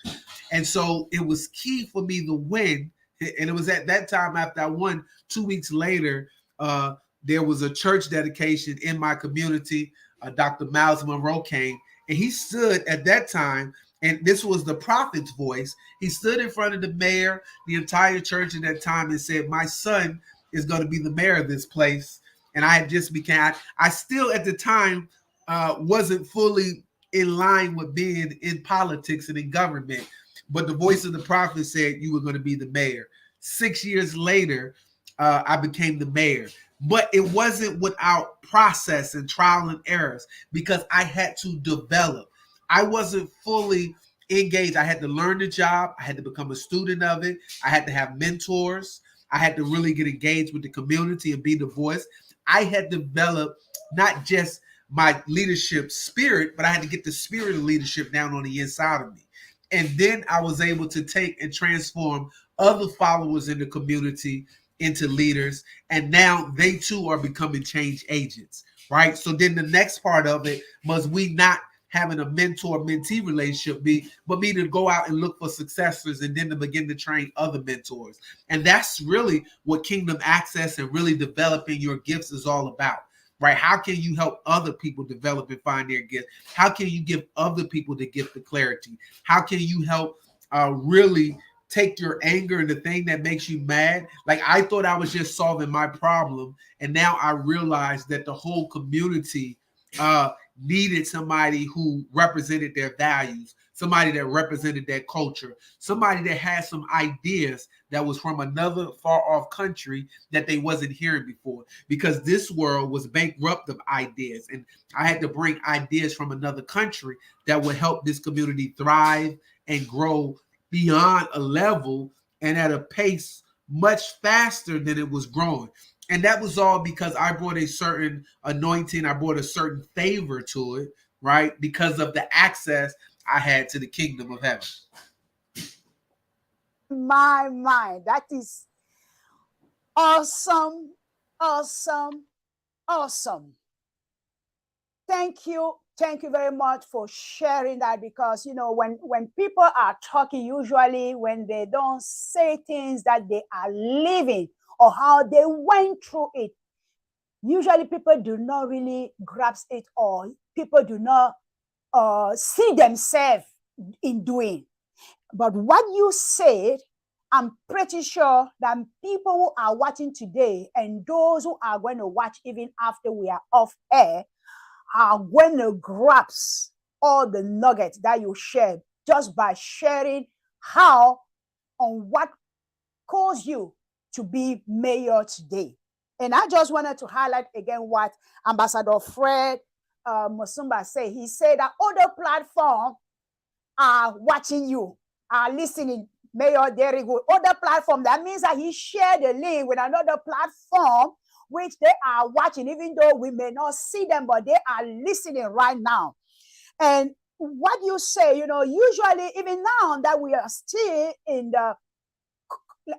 And so it was key for me to win. And it was at that time after I won, 2 weeks later, there was a church dedication in my community. Dr. Miles Monroe came, and he stood at that time, and this was the prophet's voice. He stood in front of the mayor, the entire church at that time, and said, "My son is going to be the mayor of this place." And I had just became, I still at the time wasn't fully in line with being in politics and in government. but the voice of the prophet said you were going to be the mayor. 6 years later, I became the mayor. But it wasn't without process and trial and errors, because I had to develop. I wasn't fully engaged. I had to learn the job. I had to become a student of it. I had to have mentors. I had to really get engaged with the community and be the voice. I had developed not just my leadership spirit, but I had to get the spirit of leadership down on the inside of me. And then I was able to take and transform other followers in the community into leaders. And now they too are becoming change agents, right? So then the next part of it was we not having a mentor-mentee relationship, but me to go out and look for successors and then to begin to train other mentors. And that's really what Kingdom Access and really developing your gifts is all about. Right? How can you help other people develop and find their gifts? How can you give other people the gift of clarity? How can you help really take your anger and the thing that makes you mad? Like, I thought I was just solving my problem, and now I realize that the whole community needed somebody who represented their values, somebody that represented their culture, somebody that had some ideas that was from another far off country that they wasn't hearing before, because this world was bankrupt of ideas. And I had to bring ideas from another country that would help this community thrive and grow beyond a level and at a pace much faster than it was growing. And that was all because I brought a certain anointing, I brought a certain favor to it, right? Because of the access I had to the kingdom of heaven. My, that is awesome, awesome, awesome. Thank you very much for sharing that, because when people are talking, usually when they don't say things that they are living or how they went through it, usually people do not really grasp it, or people do not see themselves in doing. But what you said, I'm pretty sure that people who are watching today and those who are going to watch even after we are off air are going to grasp all the nuggets that you shared just by sharing how and what caused you to be mayor today. And I just wanted to highlight again what Ambassador Fred Musumba said. He said that other platforms are watching you, are listening. Mayor Derry Good, other platform. That means that he shared the link with another platform, which they are watching, even though we may not see them, but they are listening right now. And what you say, usually, even now that we are still in the,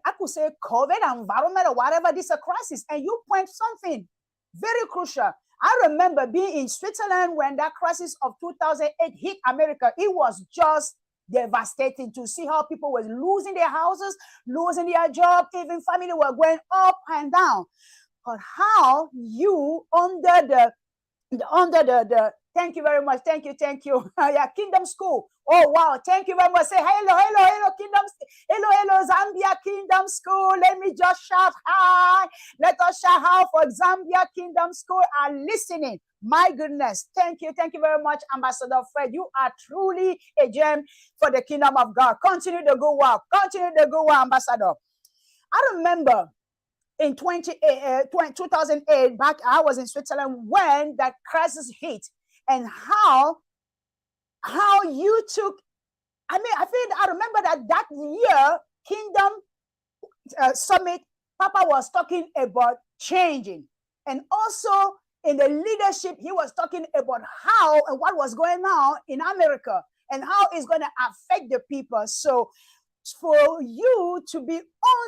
I could say, COVID environment or whatever, this is a crisis, and you point something very crucial. I remember being in Switzerland when that crisis of 2008 hit America. It was just devastating to see how people were losing their houses, losing their job, even family were going up and down. But how you under the thank you very much, thank you yeah, Kingdom School. Oh wow, thank you very much. Say hello Kingdom, hello Zambia Kingdom School. Let me just shout hi. Let us shout how for Zambia Kingdom School are listening. My goodness, thank you very much, Ambassador Fred. You are truly a gem for the kingdom of God. Continue the good work, Ambassador. I remember in 2008, back I was in Switzerland when that crisis hit, and how you took, I remember that year Kingdom Summit, Papa was talking about changing, and also in the leadership, he was talking about how and what was going on in America and how it's going to affect the people. So for you to be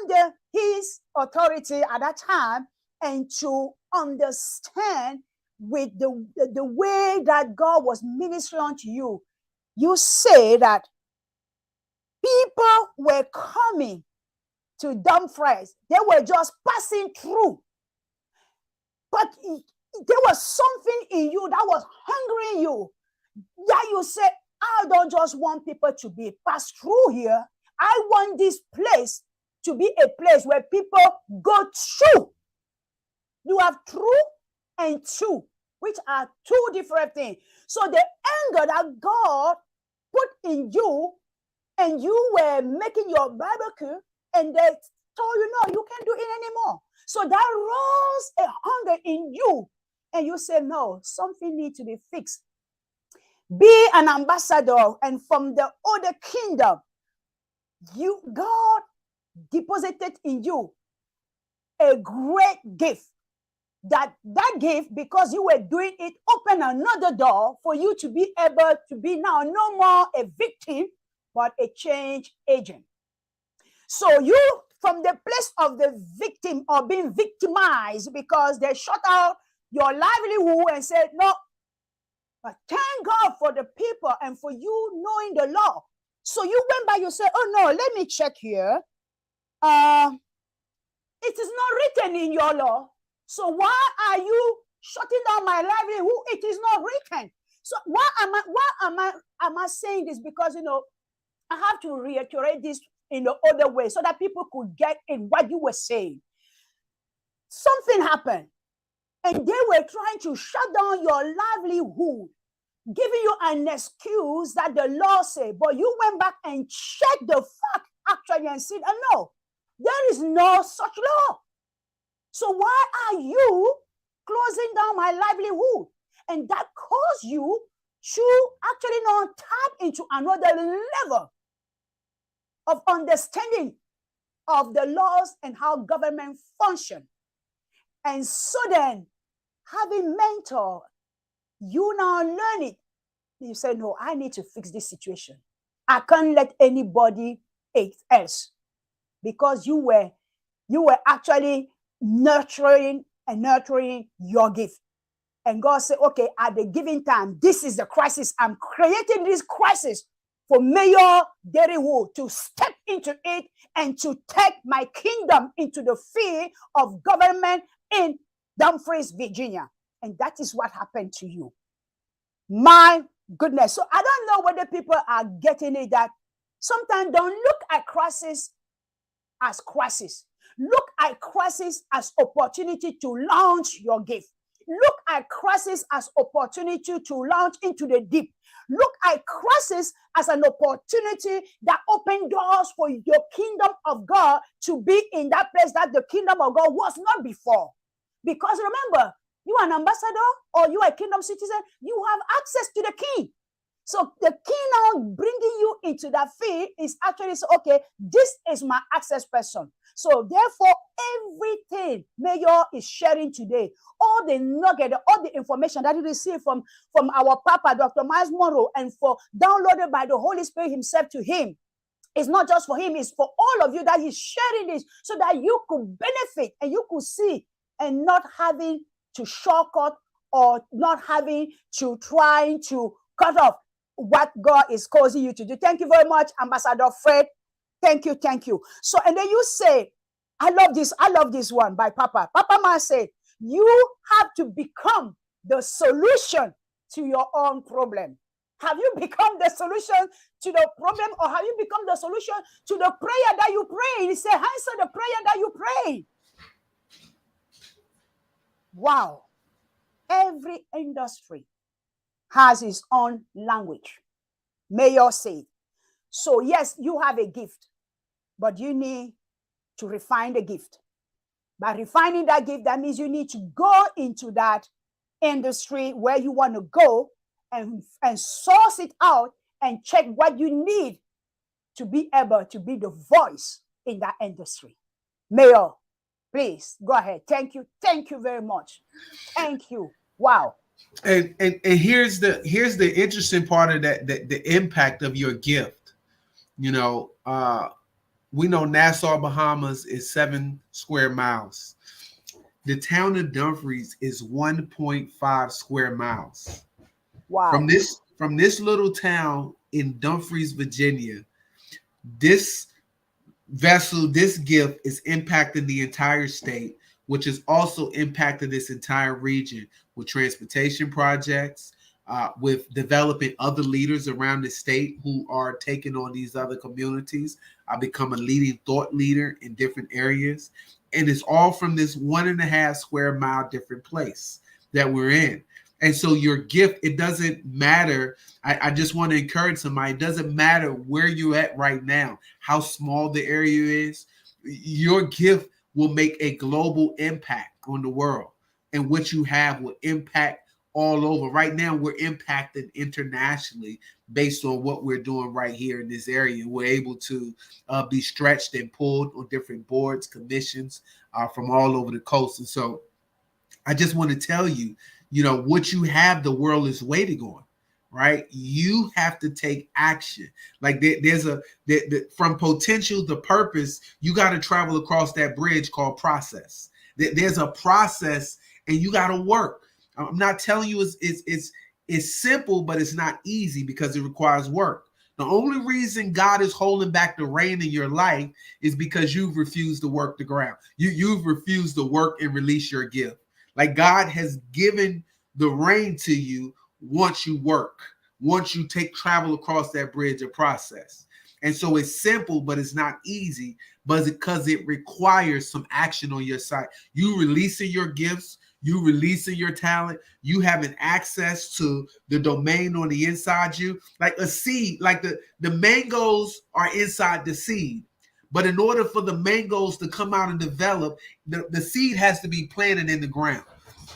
under his authority at that time and to understand with the way that God was ministering to you, you say that people were coming to Dumfries. They were just passing through. But there was something in you that was hungering you, that you said, I don't just want people to be passed through here. I want this place to be a place where people go through. You have through and to, which are two different things. So the anger that God put in you and you were making your barbecue, and they told you, no, you can't do it anymore. So that rose a hunger in you, and you say, no, something needs to be fixed. Be an ambassador, and from the other kingdom, God deposited in you a great gift. That gift, because you were doing it, open another door for you to be able to be now no more a victim, but a change agent. So you, from the place of the victim or being victimized because they shut out your livelihood and said, no, but thank God for the people and for you knowing the law. So you went by, you said, oh no, let me check here. It is not written in your law. So why are you shutting down my livelihood? It is not written. So why am I saying this? Because, I have to reiterate this in the other way so that people could get in what you were saying. Something happened, and they were trying to shut down your livelihood, giving you an excuse that the law said, but you went back and checked the fact actually and said, no, there is no such law. So why are you closing down my livelihood? And that caused you to actually not tap into another level of understanding of the laws and how government function. And so then, having mentor, you now learn it. You say, no, I need to fix this situation. I can't let anybody else, because you were actually nurturing your gift. And God said, okay, at the given time, this is the crisis. I'm creating this crisis for Mayor Derrywood to step into it and to take my kingdom into the field of government in Dumfries, Virginia. And that is what happened to you. My goodness. So I don't know whether people are getting it, that sometimes don't look at crisis as crisis. Look at crisis as opportunity to launch your gift. Look at crisis as opportunity to launch into the deep. Look at crisis as an opportunity that opens doors for your kingdom of God to be in that place that the kingdom of God was not before. Because remember, you are an ambassador or you are a kingdom citizen, you have access to the king. So the king now bringing you into that field is actually, okay, this is my access person. So therefore, everything Mayor is sharing today, all the nugget, all the information that he received from our Papa, Dr. Miles Monroe, and for downloaded by the Holy Spirit himself to him, it's not just for him, it's for all of you that he's sharing this so that you could benefit and you could see and not having to shortcut or not having to try to cut off what God is causing you to do. Thank you very much, Ambassador Fred. Thank you, thank you. So, and then you say, I love this one by Papa. Papa Man said, you have to become the solution to your own problem. Have you become the solution to the problem, or have you become the solution to the prayer that you pray? He said, answer the prayer that you pray. Wow. Every industry has its own language. Mayor said. So yes, you have a gift, but you need to refine the gift. By refining that gift, that means you need to go into that industry where you want to go and source it out and check what you need to be able to be the voice in that industry. Mayor, please go ahead. Thank you. Thank you very much. Thank you. Wow. And here's the interesting part of that, the impact of your gift. We know Nassau, Bahamas is 7 square miles. The town of Dumfries is 1.5 square miles. Wow. From this little town in Dumfries, Virginia, this vessel, this gift is impacting the entire state, which is also impacting this entire region with transportation projects, with developing other leaders around the state who are taking on these other communities. I become a leading thought leader in different areas. And it's all from this 1.5 square mile different place that we're in. And so your gift, it doesn't matter. I just want to encourage somebody. It doesn't matter where you're at right now, how small the area is. Your gift will make a global impact on the world. And what you have will impact all over. Right now, we're impacted internationally based on what we're doing right here in this area. We're able to be stretched and pulled on different boards, commissions from all over the coast. And so I just want to tell you, what you have, the world is waiting on, right? You have to take action. Like there's from potential to purpose, you got to travel across that bridge called process. There's a process, and you got to work. I'm not telling you it's simple, but it's not easy because it requires work. The only reason God is holding back the rain in your life is because you've refused to work the ground. You've refused to work and release your gift. Like God has given the rain to you once you work, once you travel across that bridge of process. And so it's simple, but it's not easy, but because it requires some action on your side. You releasing your gifts, you releasing your talent, you having access to the domain on the inside you, like a seed, like the mangoes are inside the seed. But in order for the mangoes to come out and develop, the seed has to be planted in the ground.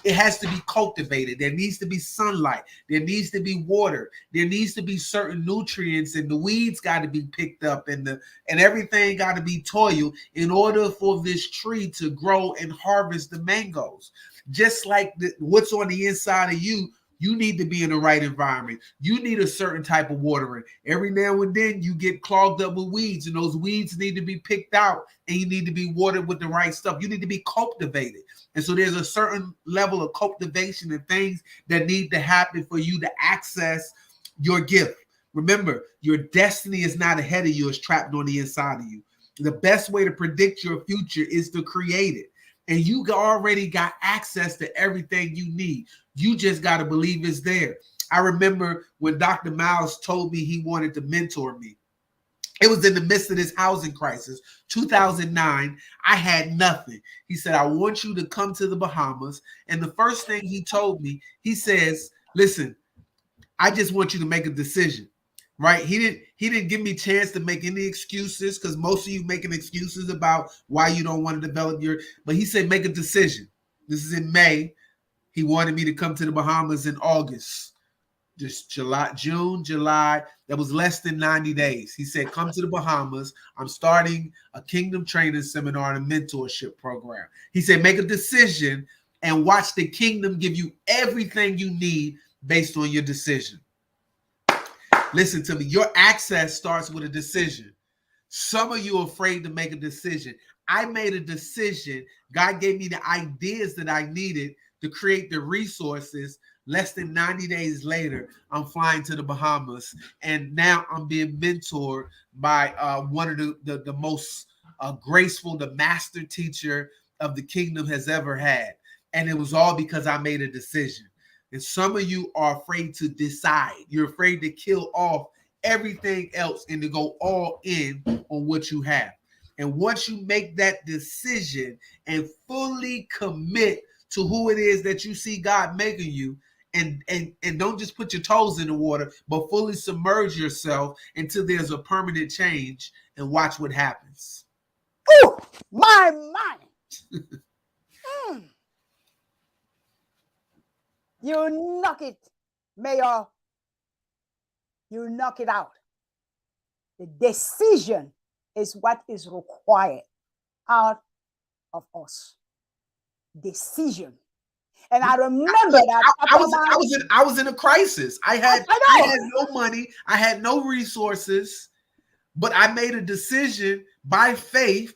It has to be cultivated. There needs to be sunlight. There needs to be water. There needs to be certain nutrients, and the weeds got to be picked up, and everything got to be toiled in order for this tree to grow and harvest the mangoes. Just like what's on the inside of you, you need to be in the right environment. You need a certain type of watering. Every now and then you get clogged up with weeds, and those weeds need to be picked out, and you need to be watered with the right stuff. You need to be cultivated. And so there's a certain level of cultivation and things that need to happen for you to access your gift. Remember, your destiny is not ahead of you, it's trapped on the inside of you. The best way to predict your future is to create it. And you already got access to everything you need. You just got to believe it's there. I remember when Dr. Miles told me he wanted to mentor me. It was in the midst of this housing crisis, 2009. I had nothing. He said, I want you to come to the Bahamas. And the first thing he told me, he says, listen, I just want you to make a decision. Right? He didn't give me a chance to make any excuses, because most of you making excuses about why you don't want to develop but he said, make a decision. This is in May. He wanted me to come to the Bahamas in August. Just June, July. That was less than 90 days. He said, come to the Bahamas. I'm starting a kingdom training seminar and a mentorship program. He said, make a decision and watch the kingdom give you everything you need based on your decision. Listen to me. Your access starts with a decision. Some of you are afraid to make a decision. I made a decision. God gave me the ideas that I needed to create the resources. Less than 90 days later, I'm flying to the Bahamas, and now I'm being mentored by one of the most graceful, the master teacher of the kingdom has ever had. And it was all because I made a decision. And some of you are afraid to decide. You're afraid to kill off everything else and to go all in on what you have. And once you make that decision and fully commit to who it is that you see God making you, and don't just put your toes in the water, but fully submerge yourself until there's a permanent change, and watch what happens. Ooh, my mind. You knock it, Mayor. You knock it out. The decision is what is required out of us. Decision. And I remember that I was in a crisis. I had no money. I had no resources, but I made a decision by faith,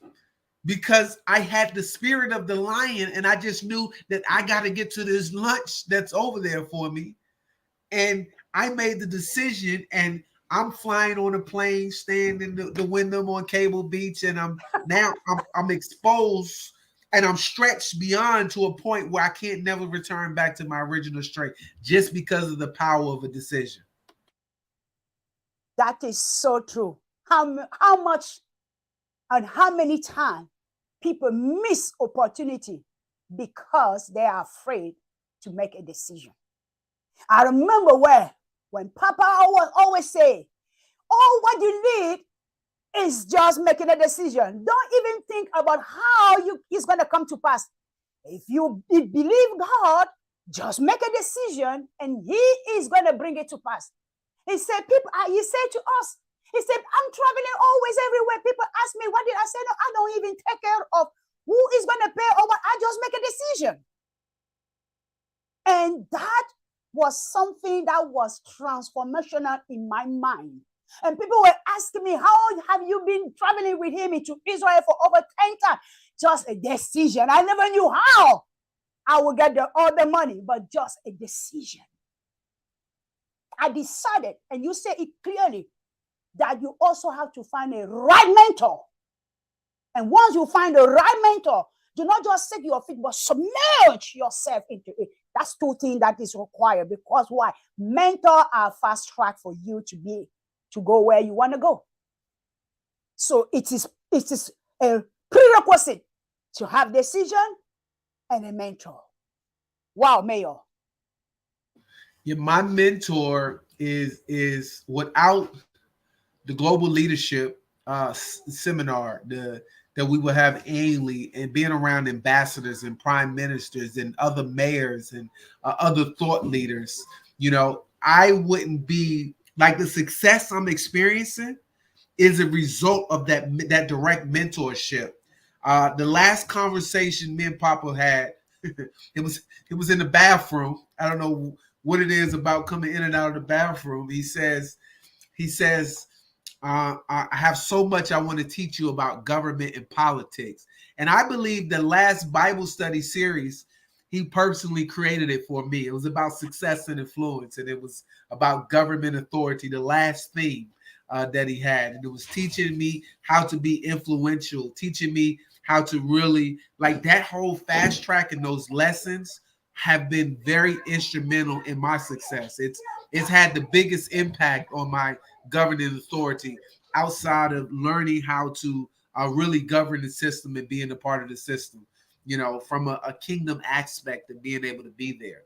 because I had the spirit of the lion, and I just knew that I got to get to this lunch that's over there for me. And I made the decision, and I'm flying on a plane, staying in the Wyndham on Cable Beach, and I'm exposed, and I'm stretched beyond to a point where I can't never return back to my original strength, just because of the power of a decision. That is so true. How much and how many times people miss opportunity because they are afraid to make a decision. I remember when Papa always say, all what you need is just making a decision. Don't even think about how it's going to come to pass. If you believe God, just make a decision and he is going to bring it to pass. He said, he said to us, he said, I'm traveling always everywhere. People ask me, what did I say? No, I don't even take care of who is going to pay or what. I just make a decision. And that was something that was transformational in my mind. And people were asking me, how have you been traveling with him into Israel for over 10 times? Just a decision. I never knew how I would get all the money, but just a decision. I decided, and you say it clearly, that you also have to find a right mentor. And once you find the right mentor, do not just set your feet, but submerge yourself into it. That's two things that is required. Because why? Mentor are fast track for you to go where you want to go. So it is a prerequisite to have decision and a mentor. Wow, Mayor. Yeah, my mentor is without the global leadership seminar that we will have annually, and being around ambassadors and prime ministers and other mayors and other thought leaders, I wouldn't be like the success I'm experiencing is a result of that direct mentorship. The last conversation me and Papa had, it was in the bathroom. I don't know what it is about coming in and out of the bathroom. He says, I have so much I want to teach you about government and politics. And I believe the last Bible study series, he personally created it for me. It was about success and influence, and it was about government authority, the last theme that he had. And it was teaching me how to be influential, teaching me how to really, like, that whole fast track and those lessons have been very instrumental in my success. It's had the biggest impact on my governing authority outside of learning how to really govern the system and being a part of the system, from a kingdom aspect and being able to be there.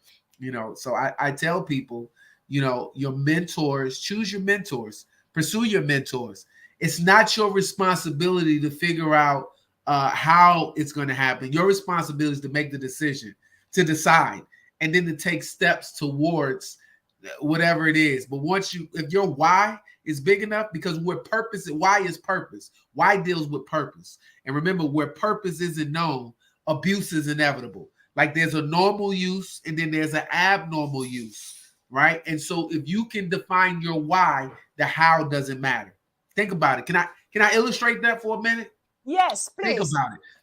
So I tell people, your mentors, choose your mentors, pursue your mentors. It's not your responsibility to figure out how it's going to happen. Your responsibility is to make the decision, to decide, and then to take steps towards whatever it is. But if your why is big enough, because why is purpose. Why deals with purpose. And remember, where purpose isn't known, abuse is inevitable. Like, there's a normal use and then there's an abnormal use, right? And so if you can define your why, the how doesn't matter. Think about it. Can I illustrate that for a minute? Yes, please.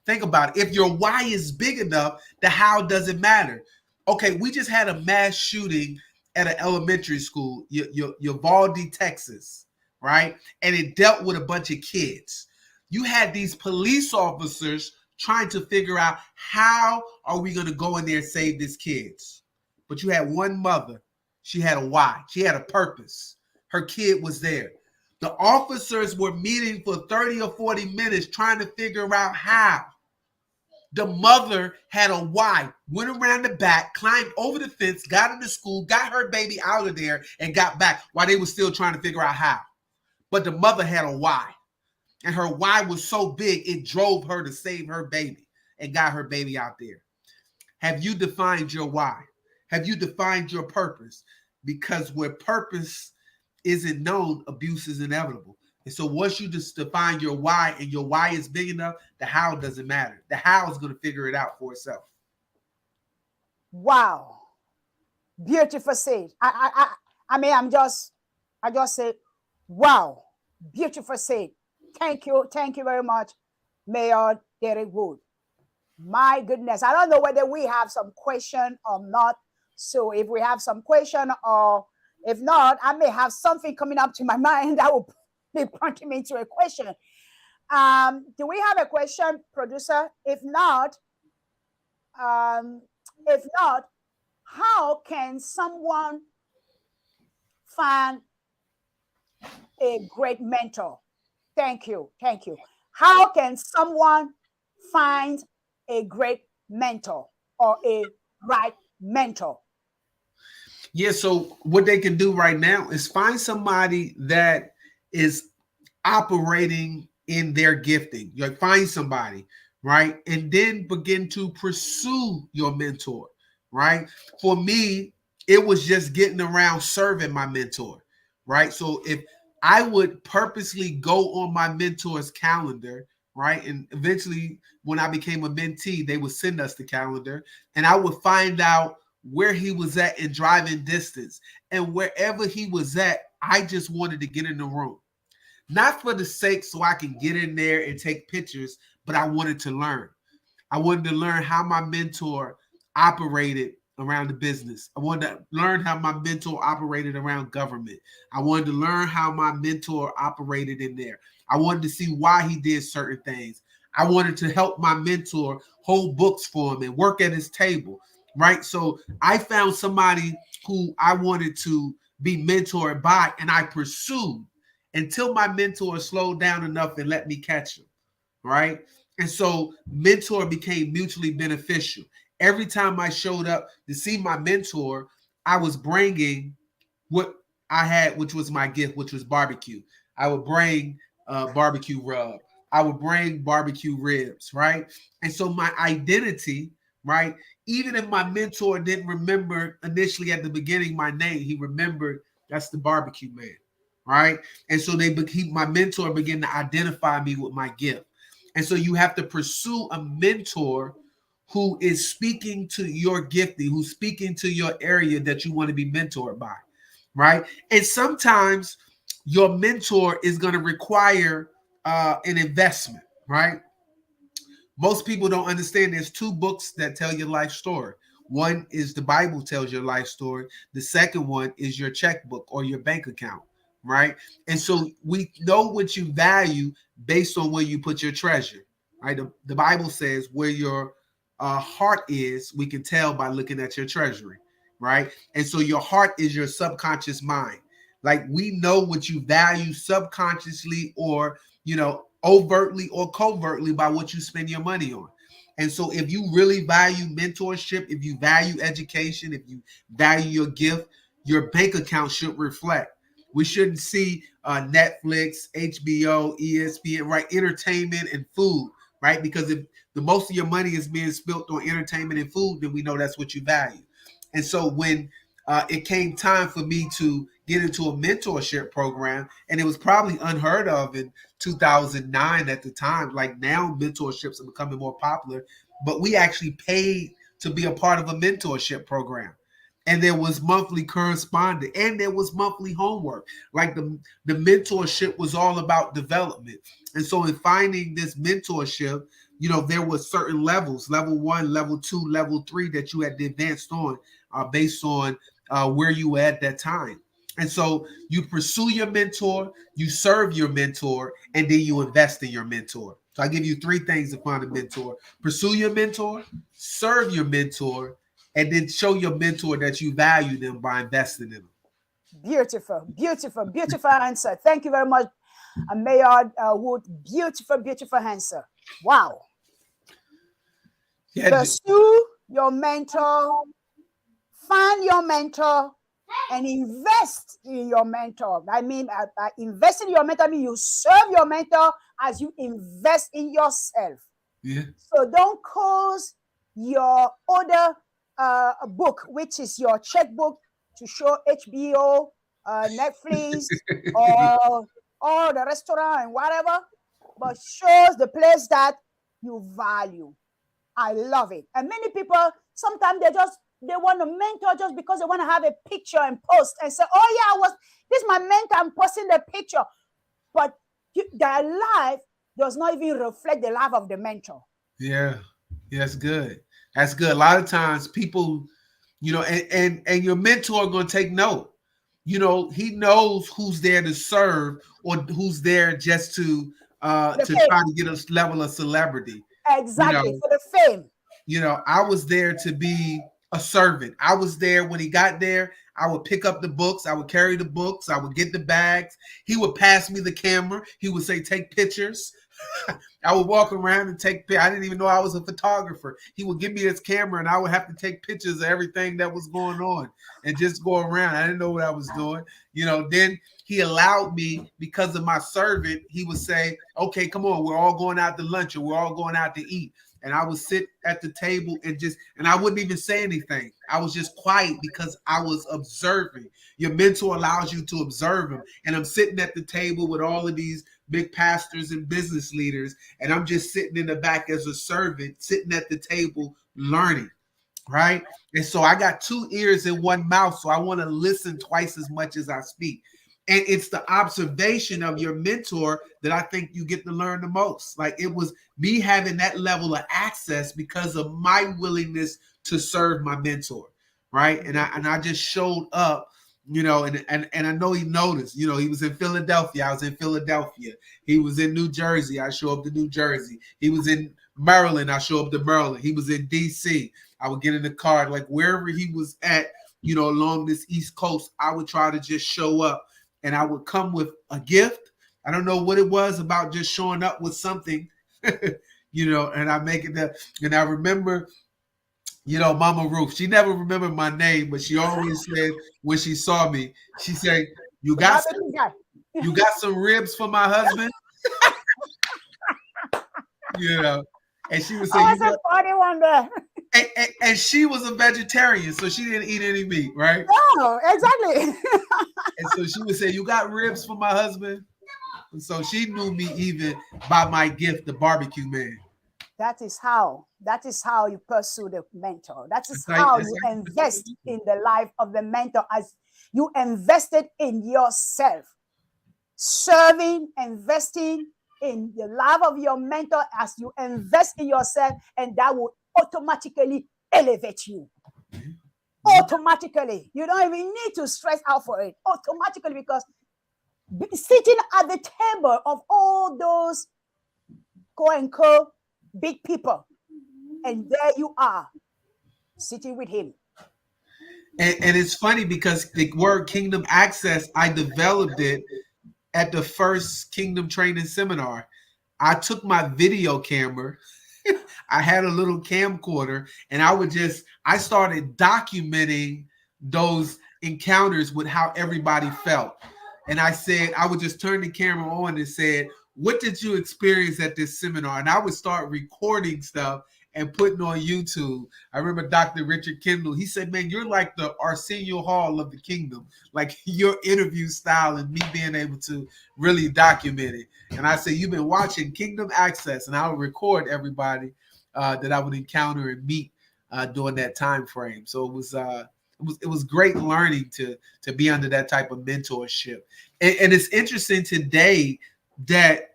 Think about it. If your why is big enough, the how doesn't matter. Okay, we just had a mass shooting at an elementary school, Uvalde, Texas, right? And it dealt with a bunch of kids. You had these police officers trying to figure out, how are we going to go in there and save these kids? But you had one mother. She had a why. She had a purpose. Her kid was there. The officers were meeting for 30 or 40 minutes trying to figure out how. The mother had a why, went around the back, climbed over the fence, got into school, got her baby out of there, and got back while they were still trying to figure out how. But the mother had a why. And her why was so big, it drove her to save her baby and got her baby out there. Have you defined your why? Have you defined your purpose? Because where purpose isn't known, abuse is inevitable. And so once you just define your why, and your why is big enough, the how doesn't matter. The how is going to figure it out for itself. Wow. Beautiful said. I just said, wow. Beautiful said. Thank you very much, Mayor Derek Wood. My goodness, I don't know whether we have some question or not. So if we have some question, or if not, I may have something coming up to my mind that will be pointing me into a question. Do we have a question, producer? If not, how can someone find a great mentor? Thank you. How can someone find a great mentor or a right mentor? Yeah, so what they can do right now is find somebody that is operating in their gifting. You find somebody, right? And then begin to pursue your mentor, right? For me, it was just getting around serving my mentor, right? So if I would purposely go on my mentor's calendar, right? And eventually, when I became a mentee, they would send us the calendar, and I would find out where he was at in driving distance. And wherever he was at, I just wanted to get in the room. Not for the sake so I can get in there and take pictures, but I wanted to learn. I wanted to learn how my mentor operated around the business. I wanted to learn how my mentor operated around government. I wanted to learn how my mentor operated in there. I wanted to see why he did certain things. I wanted to help my mentor hold books for him and work at his table, right? So I found somebody who I wanted to be mentored by, and I pursued until my mentor slowed down enough and let me catch him, right? And so mentor became mutually beneficial. Every time I showed up to see my mentor, I was bringing what I had, which was my gift, which was barbecue. I would bring barbecue rub. I would bring barbecue ribs, right? And so my identity, right? Even if my mentor didn't remember initially at the beginning my name, he remembered that's the barbecue man, right? And so my mentor began to identify me with my gift. And so you have to pursue a mentor who is speaking to your gifting, who's speaking to your area that you want to be mentored by, right? And sometimes your mentor is going to require an investment, right? Most people don't understand there's two books that tell your life story. One is the Bible tells your life story. The second one is your checkbook or your bank account, right? And so we know what you value based on where you put your treasure, right? The Bible says where your heart is, we can tell by looking at your treasury, right? And so your heart is your subconscious mind. Like we know what you value subconsciously or, overtly or covertly by what you spend your money on. And so if you really value mentorship, if you value education, if you value your gift, your bank account should reflect. We shouldn't see Netflix, HBO, ESPN, right? Entertainment and food, right? Because if the most of your money is being spent on entertainment and food, then we know that's what you value. And so when it came time for me to get into a mentorship program, and it was probably unheard of in 2009 at the time. Like now, mentorships are becoming more popular, but we actually paid to be a part of a mentorship program. And there was monthly correspondence and there was monthly homework. Like the mentorship was all about development. And so in finding this mentorship, there was certain levels, level 1, level 2, level 3 that you had advanced on based on where you were at that time. And so you pursue your mentor, you serve your mentor, and then you invest in your mentor. So I give you 3 things to find a mentor. Pursue your mentor, serve your mentor, and then show your mentor that you value them by investing in them. Beautiful, beautiful, beautiful answer. Thank you very much, Mayor Wood. Beautiful, beautiful answer. Wow. Yeah, pursue your mentor, find your mentor, and invest in your mentor. I mean, invest in your mentor, I mean, you serve your mentor as you invest in yourself. Yeah. So don't cause your other book, which is your checkbook, to show HBO, Netflix, or the restaurant and whatever, but shows the place that you value. I love it. And many people, sometimes they want to mentor just because they want to have a picture and post and say, oh yeah, this is my mentor, I'm posting the picture. But their life does not even reflect the life of the mentor. Yeah, that's good. That's good. A lot of times people, and your mentor going to take note. He knows who's there to serve or who's there just to try to get a level of celebrity. Exactly, for the fame. I was there to be a servant. I was there when he got there. I would pick up the books. I would carry the books. I would get the bags. He would pass me the camera. He would say, take pictures. I would walk around and take pictures. I didn't even know I was a photographer. He would give me his camera and I would have to take pictures of everything that was going on and just go around. I didn't know what I was doing. Then he allowed me, because of my servant, he would say, okay, come on, we're all going out to lunch or we're all going out to eat. And I would sit at the table and I wouldn't even say anything. I was just quiet because I was observing. Your mentor allows you to observe him. And I'm sitting at the table with all of these big pastors and business leaders, and I'm just sitting in the back as a servant, sitting at the table, learning, right? And so I got 2 ears and 1 mouth, so I want to listen twice as much as I speak. And it's the observation of your mentor that I think you get to learn the most. Like, it was me having that level of access because of my willingness to serve my mentor, right? And I just showed up, and I know he noticed. He was in Philadelphia. I was in Philadelphia. He was in New Jersey. I show up to New Jersey. He was in Maryland. I show up to Maryland. He was in DC. I would get in the car, like wherever he was at, along this East Coast, I would try to just show up. And I would come with a gift. I don't know what it was about just showing up with something, and I make it that. And I remember, Mama Ruth, she never remembered my name, but she always said when she saw me, she said, you got some ribs for my husband? And she would say, I was a funny one there. And she was a vegetarian, so she didn't eat any meat, right? No, exactly. And so she would say, you got ribs for my husband? And so she knew me even by my gift, the barbecue man. That is how you pursue the mentor. That is how you invest in the life of the mentor, as you invested in yourself. Serving, investing in the life of your mentor as you invest in yourself, and that will automatically elevate you. Automatically. You don't even need to stress out for it. Automatically, because sitting at the table of all those quote-unquote big people, and there you are sitting with him. And it's funny because the word kingdom access, I developed it at the first Kingdom Training Seminar. I took my video camera, I had a little camcorder, and I started documenting those encounters with how everybody felt. And I would just turn the camera on and said, what did you experience at this seminar? And I would start recording stuff and putting on YouTube. I remember Dr. Richard Kendall, he said, man, you're like the Arsenio Hall of the kingdom, like your interview style and me being able to really document it. And I said, you've been watching Kingdom Access, and I would record everybody that I would encounter and meet during that time frame. So it was great learning to be under that type of mentorship. And it's interesting today that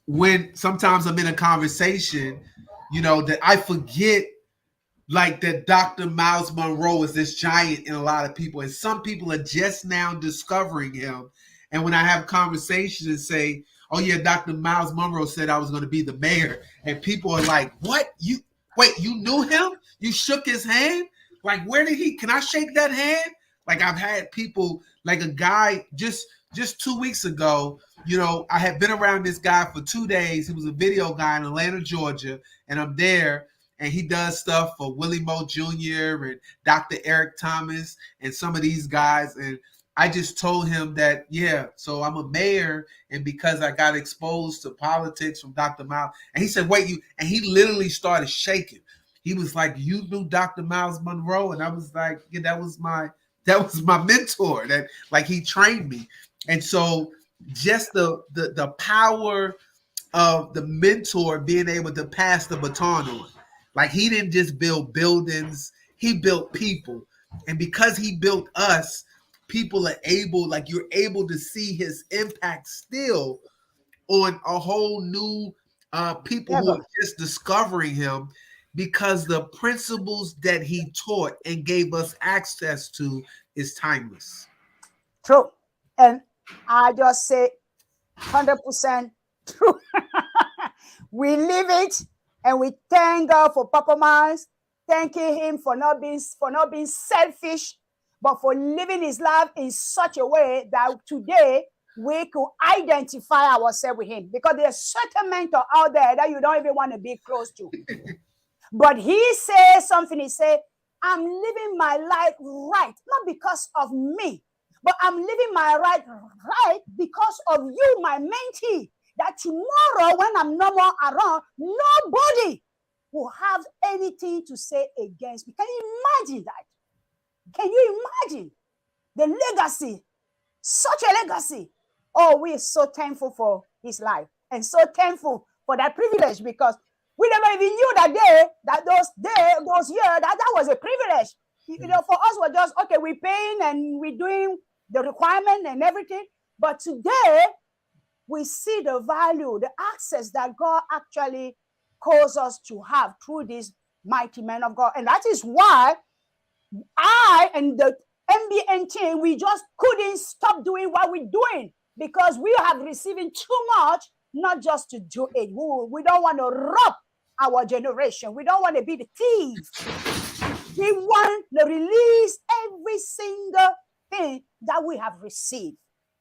when sometimes I'm in a conversation, that I forget, like, that Dr. Miles Monroe is this giant in a lot of people, and some people are just now discovering him. And when I have conversations and say, oh yeah, Dr. Miles Monroe said I was going to be the mayor, and people are like, what? You knew him? You shook his hand? Like, where did can I shake that hand? Like, I've had people, like a guy just 2 weeks ago, I had been around this guy for 2 days. He was a video guy in Atlanta, Georgia, and I'm there, and he does stuff for Willie Moe Jr. and Dr. Eric Thomas and some of these guys. And I just told him that, yeah, so I'm a mayor, and because I got exposed to politics from Dr. Miles. And he said, wait, and he literally started shaking. He was like, you knew Dr. Miles Monroe? And I was like, yeah, that was my mentor, that, like, he trained me. And so just the power of the mentor being able to pass the baton on. Like, he didn't just build buildings, he built people. And because he built us, people are able, like, you're able to see his impact still on a whole new people who are just discovering him, because the principles that he taught and gave us access to is timeless. True. And I just say 100% true. We live it, and we thank God for Papa Miles, thanking him for not being selfish, but for living his life in such a way that today we could identify ourselves with him, because there's certain mentor out there that you don't even want to be close to. But he says something. He said, I'm living my life right, not because of me, but I'm living my life right because of you, my mentee. That tomorrow, when I'm no more around, nobody will have anything to say against me. Can you imagine that? Can you imagine the legacy? Such a legacy. Oh, we are so thankful for his life, and so thankful for that privilege, because we never even knew that those years, that was a privilege. You know, for us, we're just, okay, we're paying and we're doing the requirement and everything. But today, we see the value, the access that God actually calls us to have through this mighty man of God. And that is why I and the MBN team, we just couldn't stop doing what we're doing, because we have receiving too much, not just to do it. We don't want to rob our generation. We don't want to be the thieves. We want to release every single thing that we have received.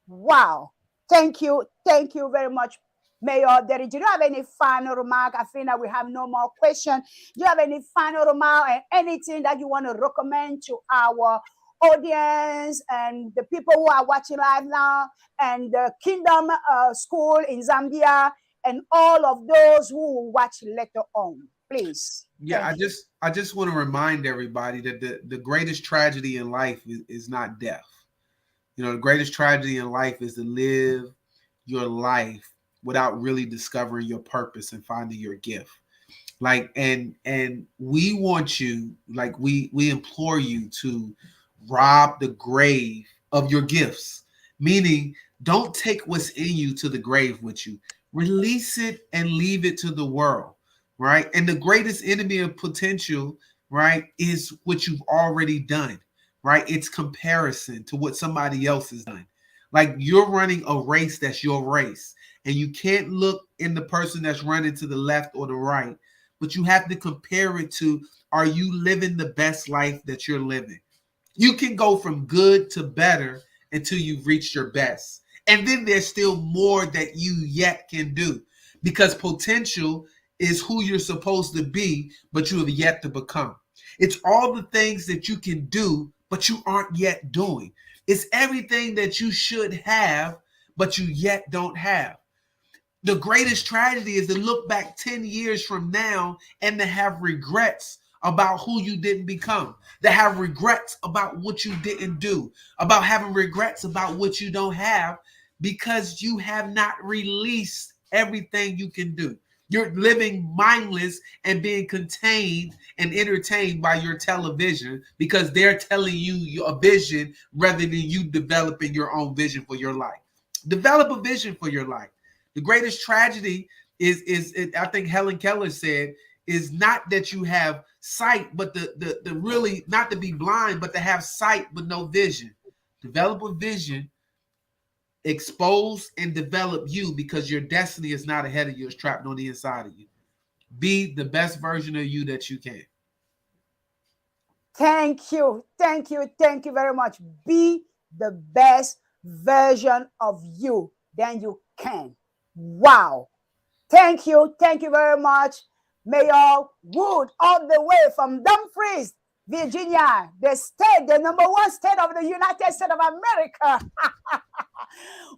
Wow. Thank you. Thank you very much, Mayor Derry. Do you have any final remark? I think that we have no more questions. Do you have any final remark and anything that you want to recommend to our audience and the people who are watching live now, and the Kingdom School in Zambia, and all of those who will watch later on, please? Yeah, I just want to remind everybody that the greatest tragedy in life is not death. You know, the greatest tragedy in life is to live your life without really discovering your purpose and finding your gift. Like, and we want you, like, we implore you to rob the grave of your gifts. Meaning, don't take what's in you to the grave with you. Release it and leave it to the world, right? And the greatest enemy of potential, right, is what you've already done, right? It's comparison to what somebody else has done. Like, you're running a race that's your race, and you can't look in the person that's running to the left or the right, but you have to compare it to, are you living the best life that you're living? You can go from good to better until you've reached your best. And then there's still more that you yet can do, because potential is who you're supposed to be, but you have yet to become. It's all the things that you can do, but you aren't yet doing. It's everything that you should have, but you yet don't have. The greatest tragedy is to look back 10 years from now and to have regrets about who you didn't become, to have regrets about what you didn't do, about having regrets about what you don't have, because you have not released everything you can do. You're living mindless and being contained and entertained by your television, because they're telling you a vision rather than you developing your own vision for your life. Develop a vision for your life. The greatest tragedy is I think Helen Keller said, is not that you have sight, but the really not to be blind, but to have sight but no vision. Develop a vision, expose and develop you, because your destiny is not ahead of you, it's trapped on the inside of you. Be the best version of you that you can. Thank you. Thank you. Thank you very much. Be the best version of you than you can. Wow. Thank you. Thank you very much, Mayor Wood, all the way from Dumfries, Virginia, the number one state of the United States of America.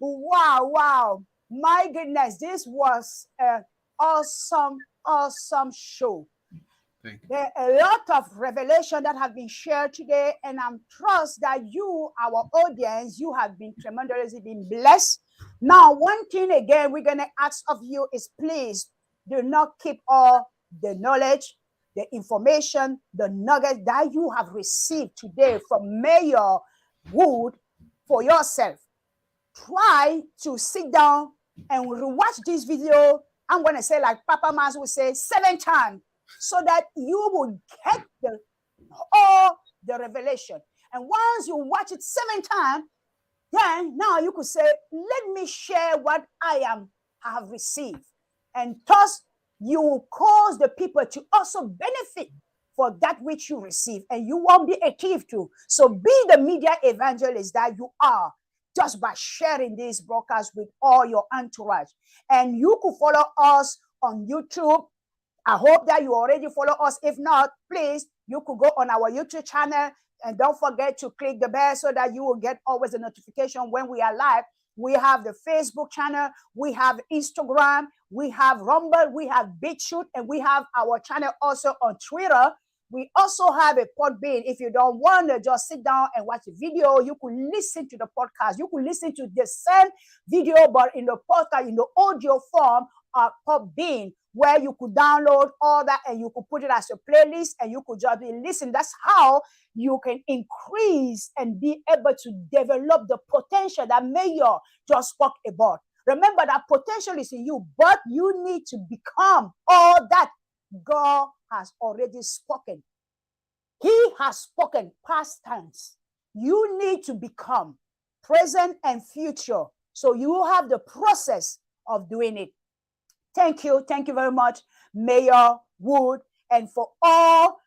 Wow, wow. My goodness, this was an awesome show. There are a lot of revelation that have been shared today, and I'm trust that you, our audience, you have been tremendously been blessed. Now, one thing again we're going to ask of you is, please do not keep all the knowledge, the information, the nuggets that you have received today from Mayor Wood for yourself. Try to sit down and rewatch this video. I'm going to say, like Papa Mas would say, 7 times, so that you will get all the revelation. And once you watch it 7 times, then now you could say, let me share what I have received. And thus, you will cause the people to also benefit for that which you receive, and you won't be a thief too. So be the media evangelist that you are. just by sharing this broadcast with all your entourage. And you could follow us on YouTube. I hope that you already follow us. If not, please, you could go on our YouTube channel and don't forget to click the bell so that you will get always a notification when we are live. We have the Facebook channel, we have Instagram, we have Rumble, we have BitChute, and we have our channel also on Twitter. We also have a Podbean. If you don't want to just sit down and watch a video, you could listen to the podcast. You could listen to the same video, but in the podcast, in the audio form of Podbean, where you could download all that and you could put it as a playlist and you could just listen. That's how you can increase and be able to develop the potential that Mayor just spoke about. Remember that potential is in you, but you need to become all that God has already spoken. He has spoken past tense. You need to become present and future. So you have the process of doing it. Thank you. Thank you very much, Mayor Wood, and for all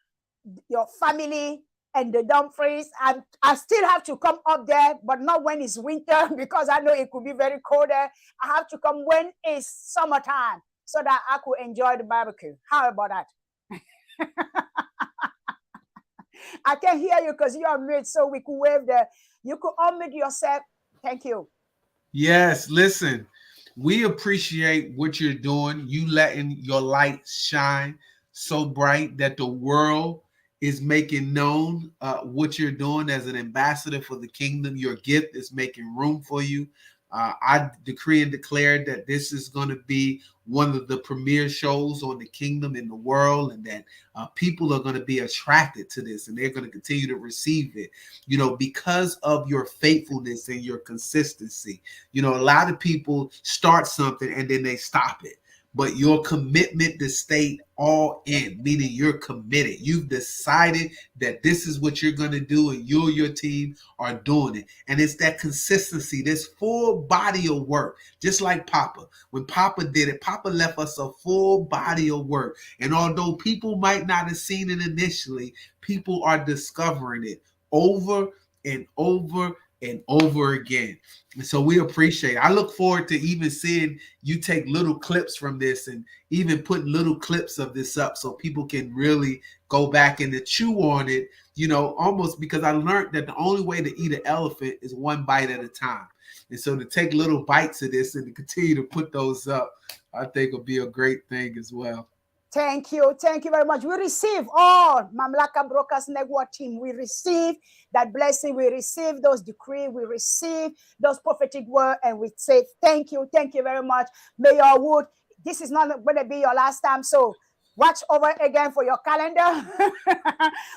your family and the Dumfries. And I still have to come up there, but not when it's winter, because I know it could be very cold there. I have to come when it's summertime so that I could enjoy the barbecue. How about that? I can hear you because you're on mute, so we could wave there. You could unmute yourself. Thank you. Yes, listen, we appreciate what you're doing. You letting your light shine so bright that the world is making known what you're doing as an ambassador for the kingdom. Your gift is making room for you. I decree and declare that this is going to be one of the premier shows on the kingdom in the world, and that people are going to be attracted to this, and they're going to continue to receive it, because of your faithfulness and your consistency. A lot of people start something and then they stop it. But your commitment to stay all in, meaning you're committed. You've decided that this is what you're going to do, and you and your team are doing it. And it's that consistency, this full body of work, just like Papa. When Papa did it, Papa left us a full body of work. And although people might not have seen it initially, people are discovering it over and over and over again. And so we appreciate it. I look forward to even seeing you take little clips from this and even put little clips of this up so people can really go back and to chew on it, almost, because I learned that the only way to eat an elephant is one bite at a time. And so to take little bites of this and to continue to put those up, I think will be a great thing as well. Thank you. Thank you very much. We receive all Mamlakak Brokers Network team. We receive that blessing. We receive those decrees. We receive those prophetic words. And we say, thank you. Thank you very much. Mayor Wood, this is not going to be your last time. So watch over again for your calendar.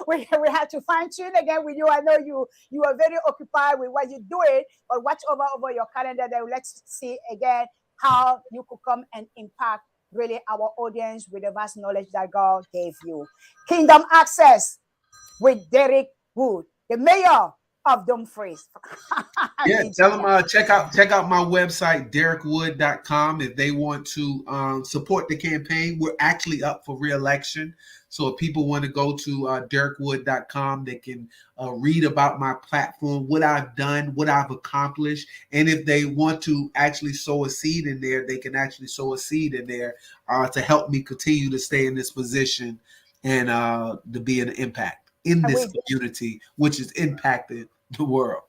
we have to fine tune again with you. I know you are very occupied with what you're doing, but watch over your calendar. Then let's see again how you could come and impact really our audience with the vast knowledge that God gave you. Kingdom Access with Derek Wood, the mayor of Dumfries. Yeah, tell them check out my website, derekwood.com, if they want to support the campaign. We're actually up for re-election. So if people want to go to derekwood.com, they can read about my platform, what I've done, what I've accomplished. And if they want to actually sow a seed in there, they can actually sow a seed in there to help me continue to stay in this position and to be an impact in this community, which is impacting the world.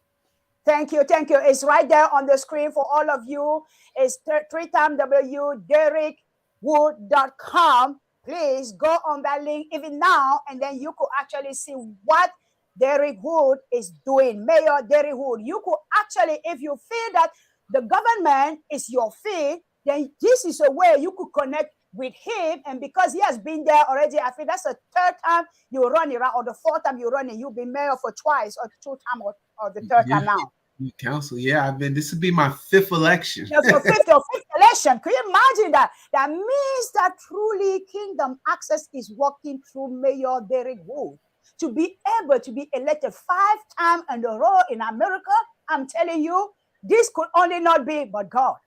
Thank you. Thank you. It's right there on the screen for all of you. It's www.derekwood.com. Please go on that link even now, and then you could actually see what Derek Wood is doing. Mayor Derek Wood. You could actually, if you feel that the government is your fear, then this is a way you could connect with him. And because he has been there already, I think that's the third time you run it, or the fourth time you run it. You've been mayor for twice or two times or the third time now. Council, this would be my fifth election. Yes, your fifth election. Can you imagine that? That means that truly Kingdom Access is working through Mayor Derek Wood to be able to be elected 5 times in a row in America. I'm telling you, this could only not be but God.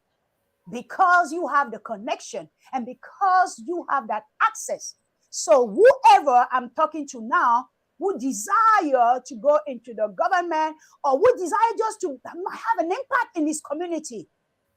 Because you have the connection and because you have that access. So whoever I'm talking to now, who desire to go into the government or who desire just to have an impact in his community,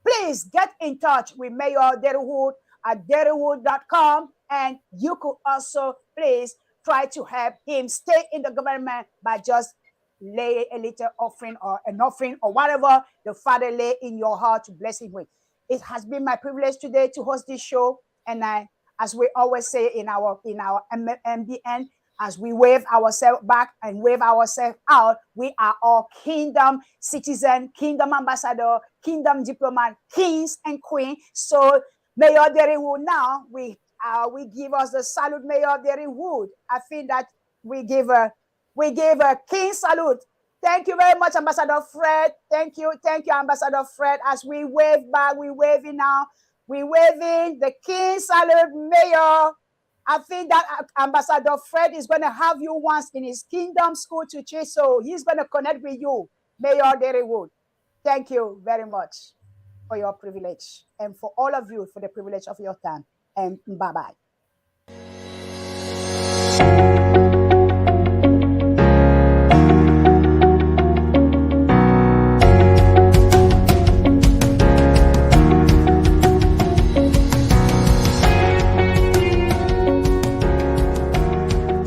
please get in touch with Mayor Derrywood at derrywood.com, and you could also please try to help him stay in the government by just lay a little offering or an offering or whatever the Father lay in your heart to bless him with. It has been my privilege today to host this show, and as we always say in our MBN, as we wave ourselves back and wave ourselves out, we are all kingdom citizen, kingdom ambassador, kingdom diplomat, kings and queens. So Mayor Derrywood, now we give us the salute, Mayor Derrywood. I think that we give a king salute. Thank you very much, Ambassador Fred. Thank you, Ambassador Fred. As we wave back, we waving now. We waving the king salute, Mayor. I think that Ambassador Fred is going to have you once in his kingdom school to teach, so he's going to connect with you, Mayor Derrywood. Thank you very much for your privilege, and for all of you for the privilege of your time. And bye-bye.